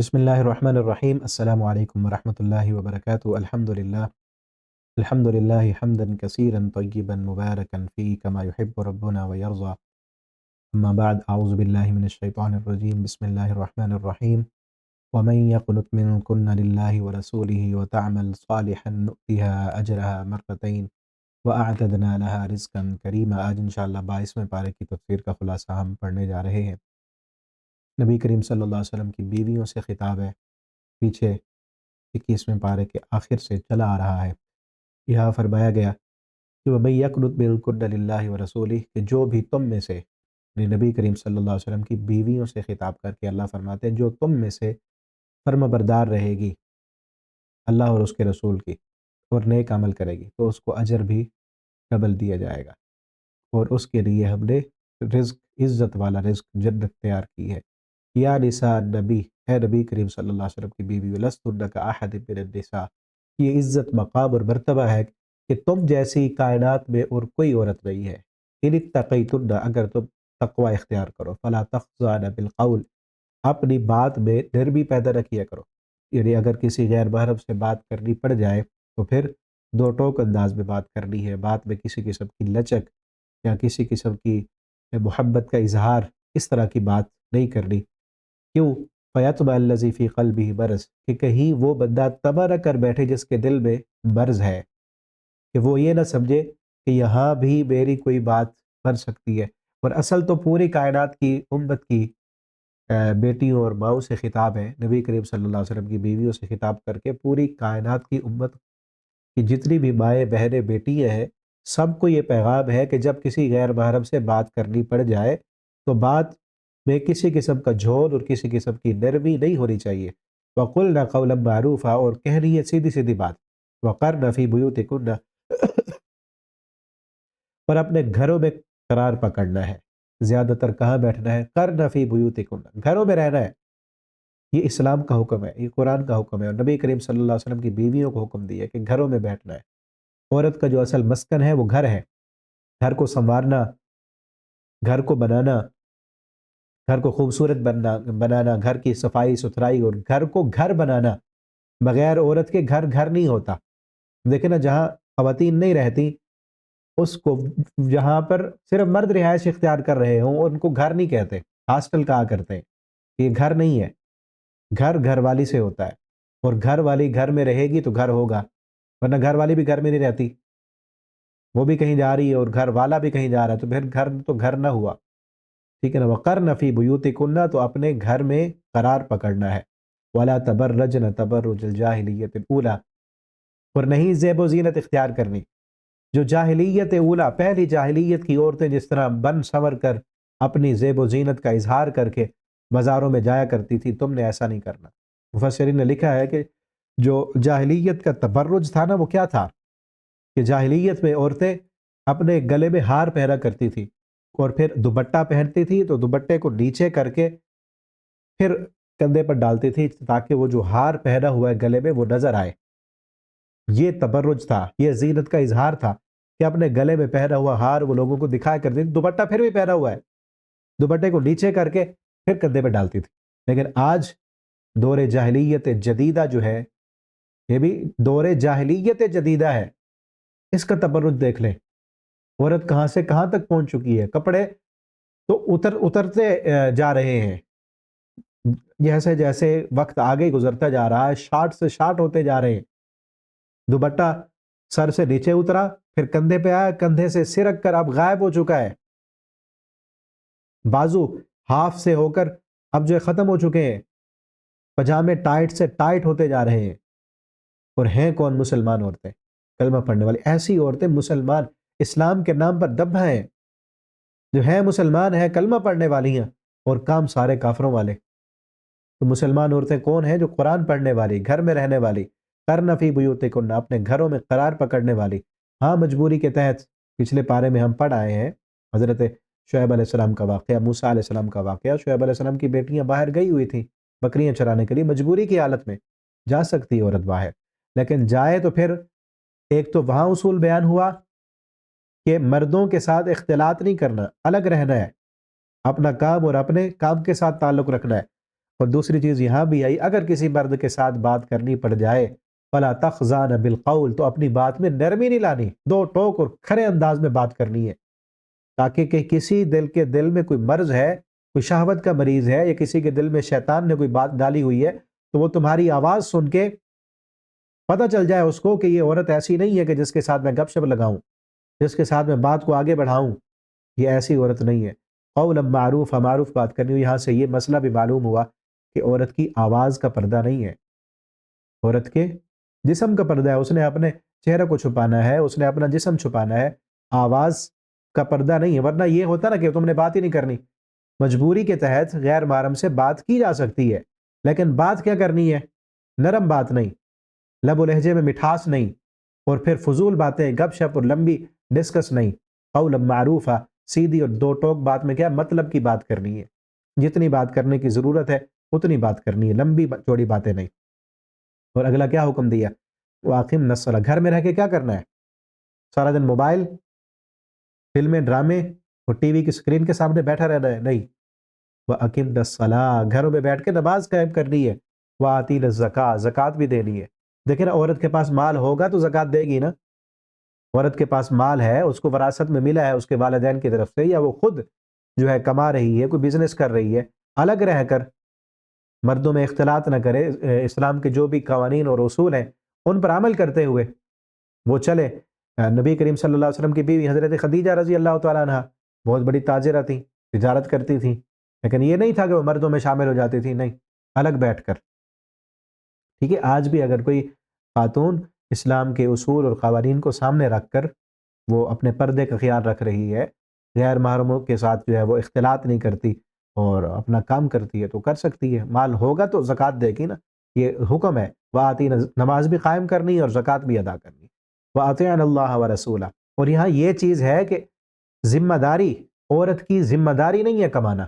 بسم اللہ الرحمن الرحیم السلام علیکم ورحمۃ اللہ وبرکاتہ الحمد للہ حمدا کثیرا طیبا مبارکا فی کما یحب ربنا ویرضى اما بعد اعوذ باللہ من الشیطان الرجیم بسم اللہ الرحمن الرحیم ومن يقنت منكن لله ورسوله وتعمل صالحا نؤتها اجرها مرتين واعتدنا لها رزقا کریما۔ آج انشاءاللہ 22ویں پارے کی تفسیر کا خلاصہ ہم پڑھنے جا رہے ہیں۔ نبی کریم صلی اللہ علیہ وسلم کی بیویوں سے خطاب ہے، پیچھے 21ویں پارے کے آخر سے چلا آ رہا ہے۔ یہاں فرمایا گیا کہ وَمَن يَقْنُتْ مِنكُنَّ لِلَّهِ وَرَسُولِهِ کہ جو بھی تم میں سے، یعنی نبی کریم صلی اللہ علیہ وسلم کی بیویوں سے خطاب کر کے اللہ فرماتے ہیں جو تم میں سے فرما بردار رہے گی اللہ اور اس کے رسول کی اور نیک عمل کرے گی تو اس کو اجر بھی ڈبل دیا جائے گا، اور اس کے لیے ہم نے رزق، عزت والا رزق جنت تیار کی ہے۔ یا نساء النبی، اے نبی کریم صلی اللہ علیہ وسلم کی بیوی، لستن کاحد من النساء، یہ عزت، مقام اور مرتبہ ہے کہ تم جیسی کائنات میں اور کوئی عورت نہیں ہے۔ ان اتقیتن، اگر تم تقوی اختیار کرو، فلا تخضعن بالقول، اپنی بات میں نرمی پیدا نہ کیا کرو، یعنی اگر کسی غیر محرم سے بات کرنی پڑ جائے تو پھر دو ٹوک انداز میں بات کرنی ہے، بات میں کسی قسم کی لچک یا کسی قسم کی محبت کا اظہار، اس طرح کی بات نہیں کرنی۔ کیوں؟ فَيَطْمَعَ الَّذِي فِي قَلْبِهِ مرض، کہ کہیں وہ بندہ طمع نہ کر بیٹھے جس کے دل میں مرض ہے، کہ وہ یہ نہ سمجھے کہ یہاں بھی میری کوئی بات بن سکتی ہے۔ اور اصل تو پوری کائنات کی امت کی بیٹیوں اور ماؤں سے خطاب ہے، نبی کریم صلی اللہ علیہ وسلم کی بیویوں سے خطاب کر کے پوری کائنات کی امت کی جتنی بھی مائیں، بہنیں، بیٹیاں ہیں، سب کو یہ پیغام ہے کہ جب کسی غیر محرم سے بات کرنی پڑ جائے تو بات میں کسی قسم کا جھول اور کسی قسم کی نرمی نہیں ہونی چاہیے۔ وَقُلْنَا قَوْلًا مَعْرُوفًا، اور کہنی ہے سیدھی سیدھی بات۔ وَقَرْنَ فِي بُيُوتِكُنَّ، پر اپنے گھروں میں قرار پکڑنا ہے۔ زیادہ تر کہاں بیٹھنا ہے؟ قَرْنَ فِي بُيُوتِكُنَّ، گھروں میں رہنا ہے۔ یہ اسلام کا حکم ہے، یہ قرآن کا حکم ہے، اور نبی کریم صلی اللہ علیہ وسلم کی بیویوں کو حکم دیا کہ گھروں میں بیٹھنا ہے۔ عورت کا جو اصل مسکن ہے وہ گھر ہے۔ گھر کو سنوارنا، گھر کو بنانا، گھر کو خوبصورت بنانا، گھر کی صفائی ستھرائی اور گھر کو گھر بنانا، بغیر عورت کے گھر گھر نہیں ہوتا۔ دیکھیں نا، جہاں خواتین نہیں رہتی، اس کو جہاں پر صرف مرد رہائش اختیار کر رہے ہوں ان کو گھر نہیں کہتے، ہاسٹل کہا کرتے ہیں۔ یہ گھر نہیں ہے، گھر گھر والی سے ہوتا ہے، اور گھر والی گھر میں رہے گی تو گھر ہوگا، ورنہ گھر والی بھی گھر میں نہیں رہتی، وہ بھی کہیں جا رہی ہے اور گھر والا بھی کہیں جا رہا ہے، تو پھر گھر تو گھر نہ ہوا، ٹھیک ہے نا۔ وَقَرْنَ فِي بُيُوتِكُنَّ، تو اپنے گھر میں قرار پکڑنا ہے۔ وَلَا تَبَرَّجْنَ تَبَرُّجَ الْجَاهِلِيَّةِ الْأُولَىٰ، اور نہیں زیب و زینت اختیار کرنی جو جاہلیت اولا، پہلی جاہلیت کی عورتیں جس طرح بن سنور کر اپنی زیب و زینت کا اظہار کر کے بازاروں میں جایا کرتی تھی، تم نے ایسا نہیں کرنا۔ مفسرین نے لکھا ہے کہ جو جاہلیت کا تبرج تھا نا، وہ کیا تھا کہ جاہلیت میں عورتیں اپنے گلے میں ہار پہنا کرتی تھی اور پھر دوپٹہ پہنتی تھی تو دوپٹے کو نیچے کر کے پھر کندھے پر ڈالتی تھی تاکہ وہ جو ہار پہنا ہوا ہے گلے میں وہ نظر آئے۔ یہ تبرج تھا، یہ زینت کا اظہار تھا کہ اپنے گلے میں پہنا ہوا ہار وہ لوگوں کو دکھایا کرتی تھی، دوپٹہ پھر بھی پہنا ہوا ہے، دوپٹے کو نیچے کر کے پھر کندھے پہ ڈالتی تھی۔ لیکن آج دور جاہلیت جدیدہ جو ہے، یہ بھی دور جاہلیت جدیدہ ہے، اس کا تبرج دیکھ لیں۔ عورت کہاں سے کہاں تک پہنچ چکی ہے، کپڑے تو اترتے جا رہے ہیں، جیسے جیسے وقت آگے گزرتا جا رہا ہے شارٹ سے شارٹ ہوتے جا رہے ہیں۔ دوپٹہ سر سے نیچے اترا، پھر کندھے پہ آیا، کندھے سے سرک کر اب غائب ہو چکا ہے، بازو ہاف سے ہو کر اب جو ختم ہو چکے ہیں، پجامے ٹائٹ سے ٹائٹ ہوتے جا رہے ہیں۔ اور ہیں کون؟ مسلمان عورتیں، کلمہ پڑھنے والی ایسی عورتیں، مسلمان اسلام کے نام پر دبا ہیں، جو ہیں مسلمان ہیں، کلمہ پڑھنے والی ہیں، اور کام سارے کافروں والے۔ تو مسلمان عورتیں کون ہیں؟ جو قرآن پڑھنے والی، گھر میں رہنے والی، قرن فی بیوتکن، اپنے گھروں میں قرار پکڑنے والی۔ ہاں، مجبوری کے تحت پچھلے پارے میں ہم پڑھ آئے ہیں حضرت شعیب علیہ السلام کا واقعہ، موسیٰ علیہ السلام کا واقعہ۔ شعیب علیہ السلام کی بیٹیاں باہر گئی ہوئی تھیں بکریاں چرانے کے لیے، مجبوری کی حالت میں جا سکتی ہے عورت باہر، لیکن جائے تو پھر ایک تو وہاں اصول بیان ہوا کہ مردوں کے ساتھ اختلاط نہیں کرنا، الگ رہنا ہے، اپنا کام اور اپنے کام کے ساتھ تعلق رکھنا ہے۔ اور دوسری چیز یہاں بھی آئی، اگر کسی مرد کے ساتھ بات کرنی پڑ جائے فلا تخضعن بالقول، تو اپنی بات میں نرمی نہیں لانی، دو ٹوک اور کھرے انداز میں بات کرنی ہے، تاکہ کہ کسی دل میں کوئی مرض ہے، کوئی شہوت کا مریض ہے، یا کسی کے دل میں شیطان نے کوئی بات ڈالی ہوئی ہے، تو وہ تمہاری آواز سن کے پتہ چل جائے اس کو کہ یہ عورت ایسی نہیں ہے کہ جس کے ساتھ میں گپ شپ لگاؤں، جس کے ساتھ میں بات کو آگے بڑھاؤں، یہ ایسی عورت نہیں ہے۔ قولا معروف، معروف بات کرنی ہو، یہاں سے یہ مسئلہ بھی معلوم ہوا کہ عورت کی آواز کا پردہ نہیں ہے، عورت کے جسم کا پردہ ہے، اس نے اپنے چہرے کو چھپانا ہے، اس نے اپنا جسم چھپانا ہے، آواز کا پردہ نہیں ہے، ورنہ یہ ہوتا نا کہ تم نے بات ہی نہیں کرنی، مجبوری کے تحت غیر محرم سے بات کی جا سکتی ہے، لیکن بات کیا کرنی ہے؟ نرم بات نہیں، لب و لہجے میں مٹھاس نہیں، اور پھر فضول باتیں، گپ شپ اور لمبی ڈسکس نہیں، قولا معروفہ، سیدھی اور دو ٹوک بات میں کیا مطلب کی بات کرنی ہے، جتنی بات کرنے کی ضرورت ہے اتنی بات کرنی ہے، لمبی چوڑی باتیں نہیں۔ اور اگلا کیا حکم دیا؟ وَأَقِمْنَ الصَّلَاةَ، گھر میں رہ کے کیا کرنا ہے؟ سارا دن موبائل، فلمیں، ڈرامے اور ٹی وی کی اسکرین کے سامنے بیٹھا رہنا ہے؟ نہیں۔ وَأَقِمْنَ الصَّلَاةَ، گھروں میں بیٹھ کے نماز قائم کرنی ہے، وَآتِينَ الزَّكَاةَ، زکوٰۃ بھی دینی ہے۔ دیکھیں نا، عورت کے پاس مال ہوگا تو زکوٰۃ دے گی نا، عورت کے پاس مال ہے، اس کو وراثت میں ملا ہے اس کے والدین کی طرف سے، یا وہ خود جو ہے کما رہی ہے، کوئی بزنس کر رہی ہے، الگ رہ کر مردوں میں اختلاط نہ کرے، اسلام کے جو بھی قوانین اور اصول ہیں ان پر عمل کرتے ہوئے وہ چلے۔ نبی کریم صلی اللہ علیہ وسلم کی بیوی حضرت خدیجہ رضی اللہ تعالیٰ عنہ بہت بڑی تاجرہ تھیں، تجارت کرتی تھیں، لیکن یہ نہیں تھا کہ وہ مردوں میں شامل ہو جاتی تھی، نہیں، الگ بیٹھ کر۔ ٹھیک ہے، آج بھی اگر کوئی خاتون اسلام کے اصول اور قوانین کو سامنے رکھ کر وہ اپنے پردے کا خیال رکھ رہی ہے، غیر محرموں کے ساتھ جو ہے وہ اختلاط نہیں کرتی اور اپنا کام کرتی ہے، تو کر سکتی ہے، مال ہوگا تو زکوٰۃ دے گی نا، یہ حکم ہے۔ وَآتِينَ، نماز بھی قائم کرنی ہے اور زکوٰۃ بھی ادا کرنی ہے۔ وَأَطِيعْنَ اللَّهَ وَرَسُولَهُ، اور یہاں یہ چیز ہے کہ ذمہ داری، عورت کی ذمہ داری نہیں ہے کمانا،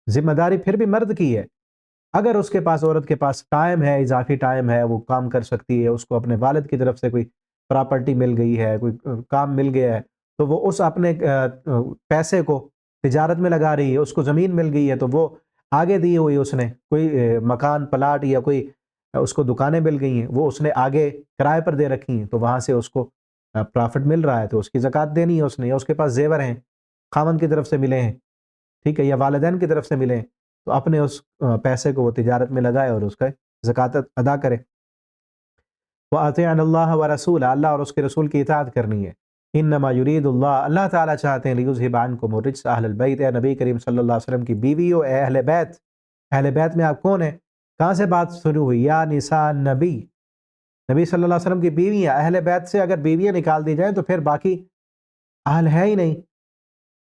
ذمہ داری پھر بھی مرد کی ہے۔ اگر اس کے پاس، عورت کے پاس ٹائم ہے، اضافی ٹائم ہے، وہ کام کر سکتی ہے، اس کو اپنے والد کی طرف سے کوئی پراپرٹی مل گئی ہے، کوئی کام مل گیا ہے، تو وہ اس اپنے پیسے کو تجارت میں لگا رہی ہے، اس کو زمین مل گئی ہے تو وہ آگے دی ہوئی، اس نے کوئی مکان پلاٹ یا کوئی اس کو دکانیں مل گئی ہیں، وہ اس نے آگے کرائے پر دے رکھی ہیں، تو وہاں سے اس کو پرافٹ مل رہا ہے تو اس کی زکوٰۃ دینی ہے اس نے، یا اس کے پاس زیور ہیں، خاوند کی طرف سے ملے ہیں، ٹھیک ہے، یا والدین کی طرف سے ملے ہیں، تو اپنے اس پیسے کو وہ تجارت میں لگائے اور اس کا زکوٰۃ ادا کرے۔ وَأَطِيعْنَ اللَّهَ وَرَسُولَهُ، اللہ اور اس کے رسول کی اطاعت کرنی ہے۔ انما یرید اللہ، اللہ تعالیٰ چاہتے ہیں، لیذہب عنکم الرجس اہل البیت، اے نبی کریم صلی اللہ علیہ وسلم کی بیویوں، اے اہل بیت، اہل بیت میں آپ کون ہیں؟ کہاں سے بات شروع ہوئی؟ یا نساء النبی، نبی صلی اللہ علیہ وسلم کی بیویاں، اہل بیت سے اگر بیویاں نکال دی جائیں تو پھر باقی اہل ہے ہی نہیں۔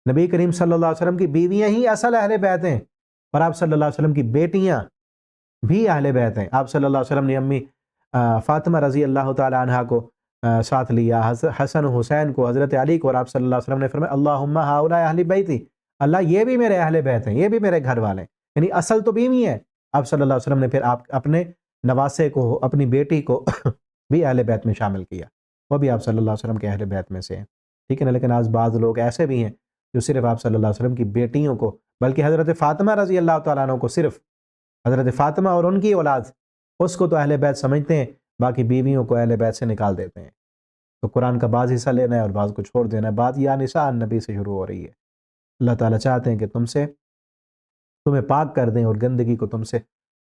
نبی کریم صلی اللہ علیہ وسلم کی بیویاں ہی اصل اہل بیت ہیں، اور آپ صلی اللہ علیہ وسلم کی بیٹیاں بھی اہل بیت ہیں۔ آپ صلی اللہ علیہ وسلم نے امی فاطمہ رضی اللہ تعالی عنہا کو ساتھ لیا، حسن و حسین کو، حضرت علی کو، اور آپ صلی اللہ علیہ وسلم نے فرمایا اللہم ہؤلاء اہل بیتی، اللہ یہ بھی میرے اہل بیت ہیں، یہ بھی میرے گھر والے ہیں، یعنی اصل تو بیوی ہے۔ آپ صلی اللہ علیہ وسلم نے پھر آپ اپنے نواسے کو، اپنی بیٹی کو بھی اہل بیت میں شامل کیا، وہ بھی آپ صلی اللہ علیہ وسلم کے اہل بیت میں سے ہیں، ٹھیک ہے نا۔ لیکن آج بعض لوگ ایسے بھی ہیں جو صرف آپ صلی اللہ علیہ وسلم کی بیٹیوں کو، بلکہ حضرت فاطمہ رضی اللہ تعالیٰ عنہ کو، صرف حضرت فاطمہ اور ان کی اولاد، اس کو تو اہل بیت سمجھتے ہیں، باقی بیویوں کو اہل بیت سے نکال دیتے ہیں۔ تو قرآن کا بعض حصہ لینا ہے اور بعض کو چھوڑ دینا ہے۔ بات یا نساء النبی سے شروع ہو رہی ہے۔ اللہ تعالیٰ چاہتے ہیں کہ تمہیں پاک کر دیں اور گندگی کو تم سے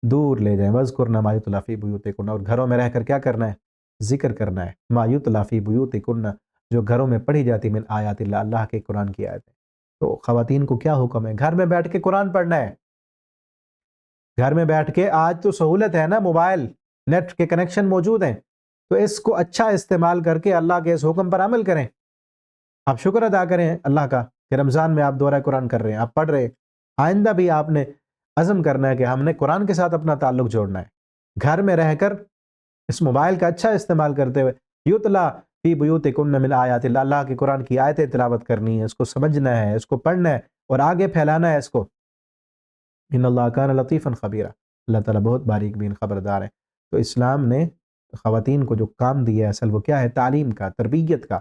دور لے جائیں۔ وَاذْكُرْنَ مَا يُتْلَىٰ فِي بُيُوتِكُنَّ، اور گھروں میں رہ کر کیا کرنا ہے؟ ذکر کرنا ہے۔ مَا يُتْلَىٰ فِي بُيُوتِكُنَّ، جو گھروں میں پڑھی جاتی، من آیات اللہ، اللہ کے قرآن کی آیتیں۔ تو خواتین کو کیا حکم ہے؟ گھر میں بیٹھ کے قرآن پڑھنا ہے۔ گھر میں بیٹھ کے، آج تو سہولت ہے نا، موبائل نیٹ کے کنیکشن موجود ہیں، تو اس کو اچھا استعمال کر کے اللہ کے اس حکم پر عمل کریں۔ آپ شکر ادا کریں اللہ کا کہ رمضان میں آپ دورہ قرآن کر رہے ہیں، آپ پڑھ رہے ہیں۔ آئندہ بھی آپ نے عزم کرنا ہے کہ ہم نے قرآن کے ساتھ اپنا تعلق جوڑنا ہے، گھر میں رہ کر اس موبائل کا اچھا استعمال کرتے ہوئے۔ یتلا فی بیوتکن من آیات اللہ، اللہ کی قرآن کی آیتیں تلاوت کرنی ہے، اس کو سمجھنا ہے، اس کو پڑھنا ہے اور آگے پھیلانا ہے اس کو۔ ان اللہ کان لطیفا خبیرا، اللہ تعالیٰ بہت باریک بین خبردار ہے۔ تو اسلام نے خواتین کو جو کام دیا ہے، اصل وہ کیا ہے؟ تعلیم کا، تربیت کا،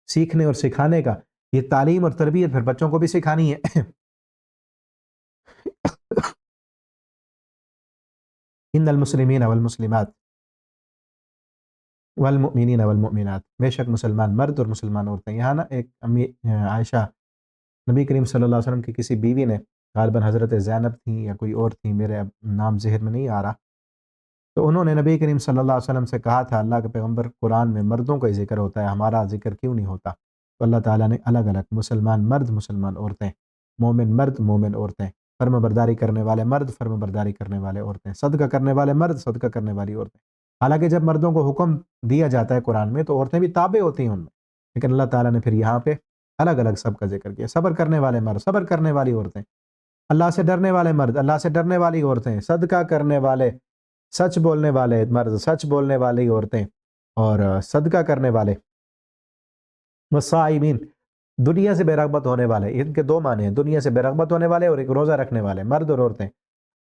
سیکھنے اور سکھانے کا۔ یہ تعلیم اور تربیت پھر بچوں کو بھی سکھانی ہے۔ ان المسلمین والمسلمات والمؤمنین والمؤمنات، بے شک مسلمان مرد اور مسلمان عورتیں. یہاں نا ایک امی عائشہ، نبی کریم صلی اللہ علیہ وسلم کی کسی بیوی نے، غالباً حضرت زینب تھیں یا کوئی اور تھیں، میرے اب نام ذہن میں نہیں آ رہا، تو انہوں نے نبی کریم صلی اللہ علیہ وسلم سے کہا تھا اللہ کے پیغمبر قرآن میں مردوں کا ہی ذکر ہوتا ہے، ہمارا ذکر کیوں نہیں ہوتا؟ تو اللہ تعالیٰ نے الگ الگ مسلمان مرد مسلمان عورتیں، مومن مرد مومن عورتیں، فرما برداری کرنے والے مرد فرما برداری کرنے والے عورتیں، صدقہ کرنے والے مرد صدقہ کرنے والی عورتیں. حالانکہ جب مردوں کو حکم دیا جاتا ہے قرآن میں تو عورتیں بھی تابع ہوتی ہیں ان میں، لیکن اللہ تعالیٰ نے پھر یہاں پہ الگ الگ سب کا ذکر کیا. صبر کرنے والے مرد صبر کرنے والی عورتیں، اللہ سے ڈرنے والے مرد اللہ سے ڈرنے والی عورتیں، صدقہ کرنے والے سچ بولنے والے مرد سچ بولنے والی عورتیں، اور صدقہ کرنے والے. والصائمین، دنیا سے بے رغبت ہونے والے، ان کے دو معنی ہیں، دنیا سے بے رغبت ہونے والے اور ایک روزہ رکھنے والے مرد اور عورتیں،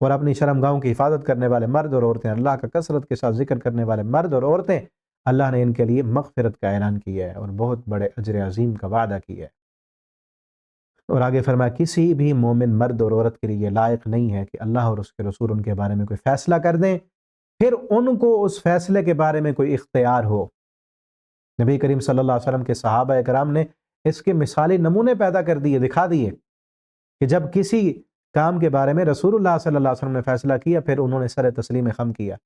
اور اپنی شرم گاہوں کی حفاظت کرنے والے مرد اور عورتیں، اللہ کا کثرت کے ساتھ ذکر کرنے والے مرد اور عورتیں. اللہ نے ان کے لیے مغفرت کا اعلان کیا ہے اور بہت بڑے اجر عظیم کا وعدہ کیا ہے. اور آگے فرمایا کسی بھی مومن مرد اور عورت کے لیے یہ لائق نہیں ہے کہ اللہ اور اس کے رسول ان کے بارے میں کوئی فیصلہ کر دیں پھر ان کو اس فیصلے کے بارے میں کوئی اختیار ہو. نبی کریم صلی اللہ علیہ وسلم کے صحابہ اکرام نے اس کے مثالی نمونے پیدا کر دیے، دکھا دیے کہ جب کسی کام کے بارے میں رسول اللہ صلی اللہ علیہ وسلم نے فیصلہ کیا پھر انہوں نے سر تسلیم خم کیا.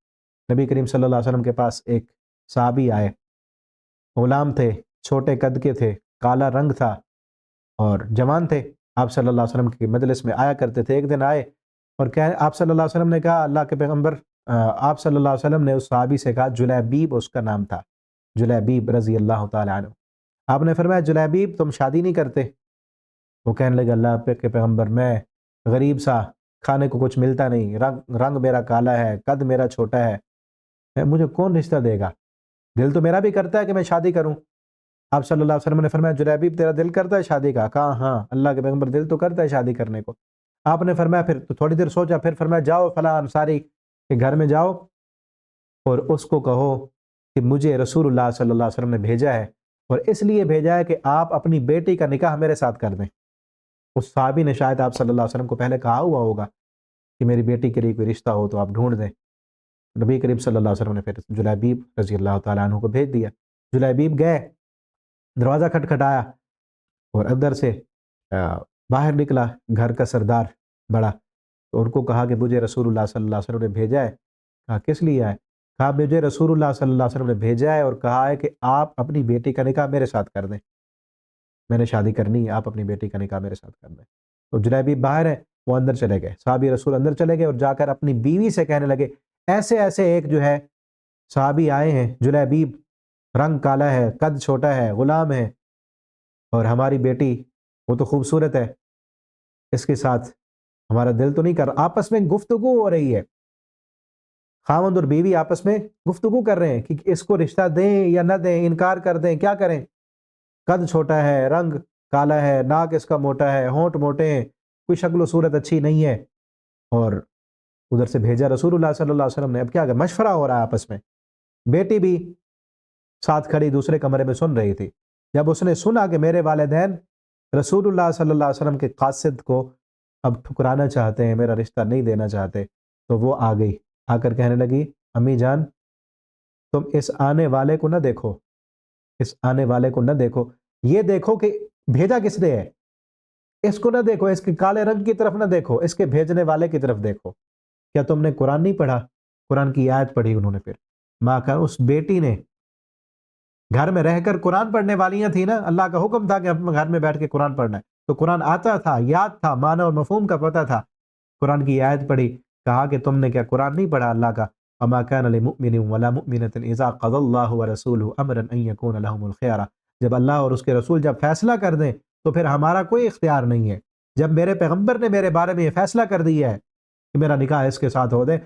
نبی کریم صلی اللہ علیہ وسلم کے پاس ایک صحابی آئے، غلام تھے، چھوٹے قد کے تھے، کالا رنگ تھا اور جوان تھے. آپ صلی اللہ علیہ وسلم کی مجلس میں آیا کرتے تھے. ایک دن آئے اور آپ صلی اللہ علیہ وسلم نے کہا اللہ کے پیغمبر، آپ صلی اللہ علیہ وسلم نے اس صحابی سے کہا، جلیبیب اس کا نام تھا، جلیبیب رضی اللہ تعالی عنہ. آپ نے فرمایا جلیبیب تم شادی نہیں کرتے؟ وہ کہنے لگا اللہ کے پیغمبر میں غریب سا، کھانے کو کچھ ملتا نہیں، رنگ میرا کالا ہے، قد میرا چھوٹا ہے، مجھے کون رشتہ دے گا؟ دل تو میرا بھی کرتا ہے کہ میں شادی کروں. آپ صلی اللہ علیہ وسلم نے فرمایا جلیبیب تیرا دل کرتا ہے شادی کا؟ کہا ہاں اللہ کے پیغمبر دل تو کرتا ہے شادی کرنے کو. آپ نے فرمایا پھر تو تھوڑی دیر سوچا، پھر فرمایا جاؤ فلاں انصاری کے گھر میں جاؤ اور اس کو کہو کہ مجھے رسول اللہ صلی اللہ علیہ وسلم نے بھیجا ہے اور اس لیے بھیجا ہے کہ آپ اپنی بیٹی کا نکاح میرے ساتھ کر دیں. اس صحابی نے شاید آپ صلی اللہ علیہ وسلم کو پہلے کہا ہوا ہوگا کہ میری بیٹی کے لیے کوئی رشتہ ہو تو آپ ڈھونڈ دیں. نبی کریم صلی اللہ علیہ وسلم نے پھر جلیبیب رضی اللہ تعالیٰ عنہ کو بھیج دیا. جلیبیب گئے، دروازہ کھٹکھٹایا اور اندر سے باہر نکلا گھر کا سردار بڑا، تو ان کو کہا کہ مجھے رسول اللہ صلی اللہ علیہ وسلم نے بھیجا ہے. کہا کس لیے آئے؟ کہا مجھے رسول اللہ صلی اللہ علیہ وسلم نے بھیجا ہے اور کہا ہے کہ آپ اپنی بیٹی کا نکاح میرے ساتھ کر دیں، میں نے شادی کرنی ہے، آپ اپنی بیٹی کا نکاح میرے ساتھ کر دیں. تو جلیبیب باہر ہے، وہ اندر چلے گئے، صحابی رسول اندر چلے گئے اور جا کر اپنی بیوی سے کہنے لگے ایسے ایسے ایک جو ہے صحابی آئے ہیں، جلیبیب، رنگ کالا ہے، قد چھوٹا ہے، غلام ہے، اور ہماری بیٹی وہ تو خوبصورت ہے، اس کے ساتھ ہمارا دل تو نہیں کر رہا. آپس میں گفتگو ہو رہی ہے، خاوند اور بیوی آپس میں گفتگو کر رہے ہیں کہ اس کو رشتہ دیں یا نہ دیں، انکار کر دیں، کیا کریں؟ قد چھوٹا ہے، رنگ کالا ہے، ناک اس کا موٹا ہے، ہونٹ موٹے ہیں، کوئی شکل و صورت اچھی نہیں ہے. اور ادھر سے بھیجا رسول اللہ صلی اللہ علیہ وسلم نے. اب کیا مشورہ ہو رہا ہے آپس میں. بیٹی بھی ساتھ کھڑی دوسرے کمرے میں سن رہی تھی. جب اس نے سنا کہ میرے والدین رسول اللہ صلی اللہ علیہ وسلم کے قاصد کو اب ٹھکرانا چاہتے ہیں، میرا رشتہ نہیں دینا چاہتے، تو وہ آ گئی، آ کر کہنے لگی امی جان تم اس آنے والے کو نہ دیکھو، اس آنے والے کو نہ دیکھو، یہ دیکھو کہ بھیجا کس نے ہے. اس کو نہ دیکھو، اس کے کالے رنگ کی طرف نہ دیکھو، اس کے بھیجنے والے کی طرف دیکھو. کیا تم نے قرآن نہیں پڑھا؟ قرآن کی آیت پڑھی انہوں نے. پھر ماں کا اس بیٹی نے گھر میں رہ کر قرآن پڑھنے والیاں تھیں نا، اللہ کا حکم تھا کہ گھر میں بیٹھ کے قرآن پڑھنا ہے، تو قرآن آتا تھا، یاد تھا، معنی اور مفہوم کا پتہ تھا. قرآن کی آیت پڑھی، کہا کہ تم نے کیا قرآن نہیں پڑھا اللہ کا؟ وما كان لمؤمن ولا مؤمنة اذا قضى الله ورسوله امرا ان يكون لهم الخيار. جب اللہ اور اس کے رسول جب فیصلہ کر دیں تو پھر ہمارا کوئی اختیار نہیں ہے. جب میرے پیغمبر نے میرے بارے میں یہ فیصلہ کر دیا ہے کہ میرا نکاح اس کے ساتھ ہو دے،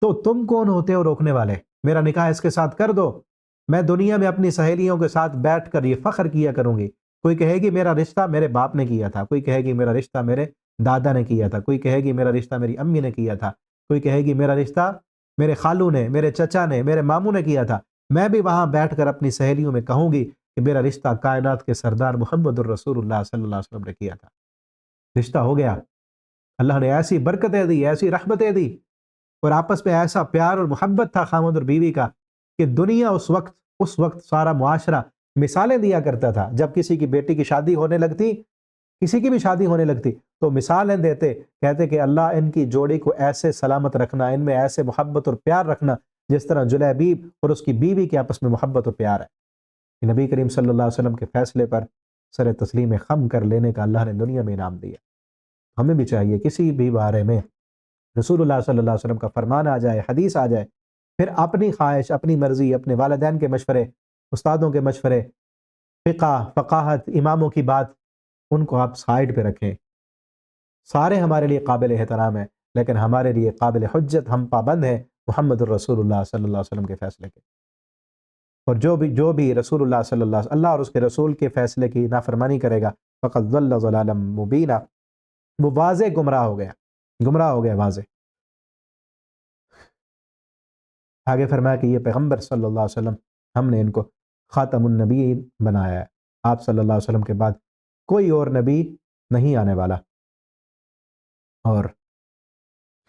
تو تم کون ہوتے ہو روکنے والے؟ میرا نکاح اس کے ساتھ کر دو. میں دنیا میں اپنی سہیلیوں کے ساتھ بیٹھ کر یہ فخر کیا کروں گی. کوئی کہے گی میرا رشتہ میرے باپ نے کیا تھا، کوئی کہے گی میرا رشتہ میرے دادا نے کیا تھا، کوئی کہے گی میرا رشتہ میری امی نے کیا تھا، کوئی کہے گی میرا رشتہ میرے خالو نے، میرے چچا نے، میرے ماموں نے کیا تھا. میں بھی وہاں بیٹھ کر اپنی سہیلیوں میں کہوں گی کہ میرا رشتہ کائنات کے سردار محمد الرسول اللہ صلی اللہ علیہ وسلم نے کیا تھا. رشتہ ہو گیا. اللہ نے ایسی برکتیں دی، ایسی رحمتیں دی اور آپس میں ایسا پیار اور محبت تھا خاوند اور بیوی کا کہ دنیا اس وقت سارا معاشرہ مثالیں دیا کرتا تھا. جب کسی کی بیٹی کی شادی ہونے لگتی، کسی کی بھی شادی ہونے لگتی، تو مثالیں دیتے، کہتے کہ اللہ ان کی جوڑی کو ایسے سلامت رکھنا، ان میں ایسے محبت اور پیار رکھنا جس طرح جلیبیب اور اس کی بیوی کے آپس میں محبت اور پیار ہے. نبی کریم صلی اللہ علیہ وسلم کے فیصلے پر سر تسلیم خم کر لینے کا اللہ نے دنیا میں انعام دیا. ہمیں بھی چاہیے کسی بھی بارے میں رسول اللہ صلی اللہ علیہ وسلم کا فرمان آ جائے، حدیث آ جائے، پھر اپنی خواہش، اپنی مرضی، اپنے والدین کے مشورے، استادوں کے مشورے، فقہ، فقاہت، اماموں کی بات، ان کو آپ سائیڈ پہ رکھیں. سارے ہمارے لیے قابل احترام ہیں، لیکن ہمارے لیے قابل حجت، ہم پابند ہیں محمد الرسول اللہ صلی اللہ علیہ وسلم کے فیصلے کے. اور جو بھی رسول اللہ صلی اللہ اور اس کے رسول کے فیصلے کی نافرمانی کرے گا فقد ضل ضلالا مبینا، وہ واضح گمراہ ہو گیا واضح. آگے فرمایا کہ یہ پیغمبر صلی اللہ علیہ وسلم ہم نے ان کو خاتم النبیین بنایا ہے. آپ صلی اللہ علیہ وسلم کے بعد کوئی اور نبی نہیں آنے والا. اور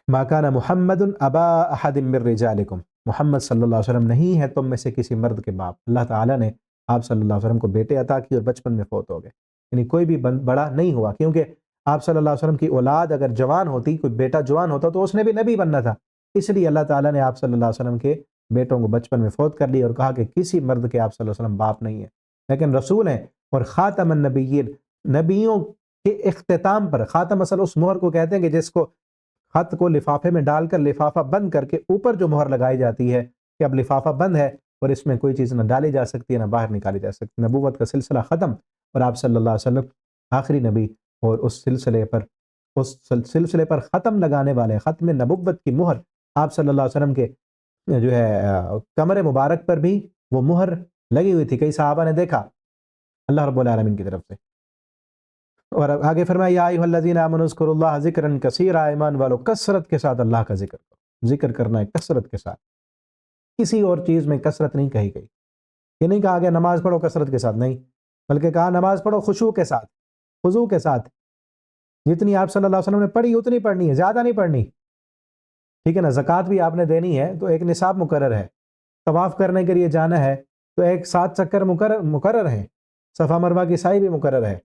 ما کان محمد ابا احد من رجالکم، محمد صلی اللہ علیہ وسلم نہیں ہے تم میں سے کسی مرد کے باپ. اللہ تعالیٰ نے آپ صلی اللہ علیہ وسلم کو بیٹے عطا کی اور بچپن میں فوت ہو گئے، یعنی کوئی بھی بڑا نہیں ہوا، کیونکہ آپ صلی اللہ علیہ وسلم کی اولاد اگر جوان ہوتی، کوئی بیٹا جوان ہوتا تو اس نے بھی نبی بننا تھا. اس لیے اللہ تعالیٰ نے آپ صلی اللہ علیہ وسلم کے بیٹوں کو بچپن میں فوت کر لی اور کہا کہ کسی مرد کے آپ صلی اللہ علیہ وسلم باپ نہیں ہے، لیکن رسول ہیں اور خاتم النبیین، نبیوں کے اختتام پر. خاتم اصل اس مہر کو کہتے ہیں کہ جس کو خط کو لفافے میں ڈال کر لفافہ بند کر کے اوپر جو مہر لگائی جاتی ہے کہ اب لفافہ بند ہے اور اس میں کوئی چیز نہ ڈالی جا سکتی ہے نہ باہر نکالی جا سکتی. نبوت کا سلسلہ ختم اور آپ صلی اللہ علیہ وسلم آخری نبی، اور اس سلسلے پر ختم لگانے والے ختم نبوت کی مہر آپ صلی اللہ علیہ وسلم کے جو ہے کمر مبارک پر بھی وہ مہر لگی ہوئی تھی. کئی صحابہ نے دیکھا اللہ رب العالمین کی طرف سے. اور آگے فرمایا یا ایھا الذین آمنوا اذکروا اللہ ذکرا کثیرا، ایمان والو کثرت کے ساتھ اللہ کا ذکر کرو. ذکر کرنا ہے کثرت کے ساتھ، کسی اور چیز میں کثرت نہیں کہی گئی. یہ نہیں کہا گیا نماز پڑھو کثرت کے ساتھ، نہیں، بلکہ کہا نماز پڑھو خشوع کے ساتھ، خضوع کے ساتھ. جتنی آپ صلی اللہ علیہ وسلم نے پڑھی اتنی پڑھنی ہے، زیادہ نہیں پڑھنی، ٹھیک ہے نا. زکوٰۃ بھی آپ نے دینی ہے تو ایک نصاب مقرر ہے، طواف کرنے کے لیے جانا ہے تو ایک 7 چکر مقرر ہے، صفا مروہ کی سعی بھی مقرر ہے.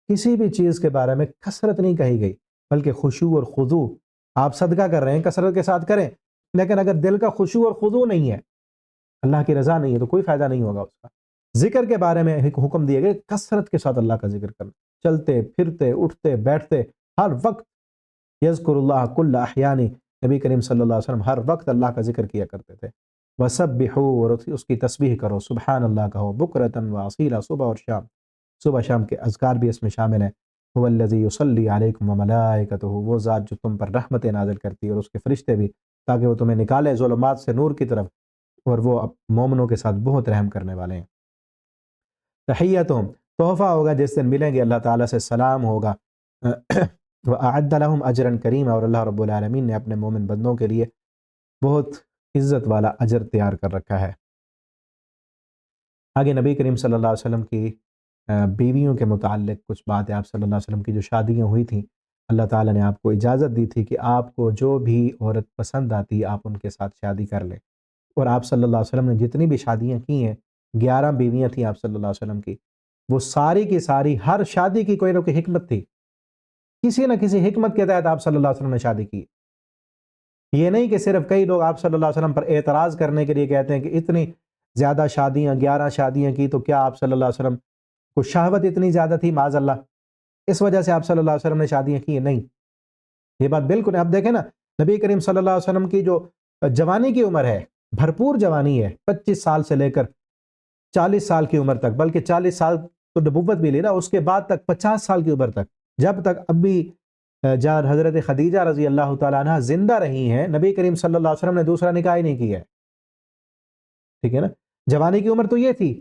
کسی بھی چیز کے بارے میں کثرت نہیں کہی گئی، بلکہ خشوع اور خضوع. آپ صدقہ کر رہے ہیں کثرت کے ساتھ کریں، لیکن اگر دل کا خشوع اور خضوع نہیں ہے، اللہ کی رضا نہیں ہے، تو کوئی فائدہ نہیں ہوگا اس کا. ذکر کے بارے میں حکم دیے گئے کثرت کے ساتھ اللہ کا ذکر کرنا، چلتے پھرتے اٹھتے بیٹھتے ہر وقت. یذکر اللہ کل احیان، نبی کریم صلی اللہ علیہ وسلم ہر وقت اللہ کا ذکر کیا کرتے تھے. وسبحوا، اور اس کی تسبیح کرو، سبحان اللہ کہو، بکرۃ واصیلا، صبح اور شام. صبح شام کے اذکار بھی اس میں شامل ہیں. هو الذی یصلی علیکم وملائکتہ، وہ ذات جو تم پر رحمتیں نازل کرتی ہے اور اس کے فرشتے بھی، تاکہ وہ تمہیں نکالے ظلمات سے نور کی طرف، اور وہ مومنوں کے ساتھ بہت رحم کرنے والے ہیں. تحیتہم، تحفہ ہوگا جس دن ملیں گے اللہ تعالیٰ سے، سلام ہوگا. وَأَعَدَّ لَهُمْ أَجْرًا كَرِيمًا، اور اللہ رب العالمین نے اپنے مومن بندوں کے لیے بہت عزت والا اجر تیار کر رکھا ہے. آگے نبی کریم صلی اللہ علیہ وسلم کی بیویوں کے متعلق کچھ باتیں. آپ صلی اللہ علیہ وسلم کی جو شادیاں ہوئی تھیں، اللہ تعالیٰ نے آپ کو اجازت دی تھی کہ آپ کو جو بھی عورت پسند آتی آپ ان کے ساتھ شادی کر لیں. اور آپ صلی اللہ علیہ وسلم نے جتنی بھی شادیاں کی ہیں، 11 بیویاں تھیں آپ صلی اللہ علیہ وسلم کی، وہ ساری کی ساری، ہر شادی کی کوئی نہ کوئی حکمت تھی. کسی نہ کسی حکمت کے تحت آپ صلی اللہ علیہ وسلم نے شادی کی. یہ نہیں کہ صرف کئی لوگ آپ صلی اللہ علیہ وسلم پر اعتراض کرنے کے لیے کہتے ہیں کہ اتنی زیادہ شادیاں، 11 شادیاں کی تو کیا آپ صلی اللہ علیہ وسلم کو شہوت اتنی زیادہ تھی؟ معاذ اللہ، اس وجہ سے آپ صلی اللہ علیہ وسلم نے شادیاں کی ہیں؟ نہیں، یہ بات بالکل. اب دیکھیں نا، نبی کریم صلی اللہ علیہ وسلم کی جو جوانی کی عمر ہے، بھرپور جوانی ہے، 25 سال سے لے کر 40 سال کی عمر تک، بلکہ 40 سال تو نبوت بھی لی نا، اس کے بعد تک 50 سال کی عمر تک، جب تک اب بھی جان حضرت خدیجہ رضی اللہ تعالیٰ عنہ زندہ رہی ہیں، نبی کریم صلی اللہ علیہ وسلم نے دوسرا نکاح ہی نہیں کیا ہے. ٹھیک ہے نا، جوانی کی عمر تو یہ تھی،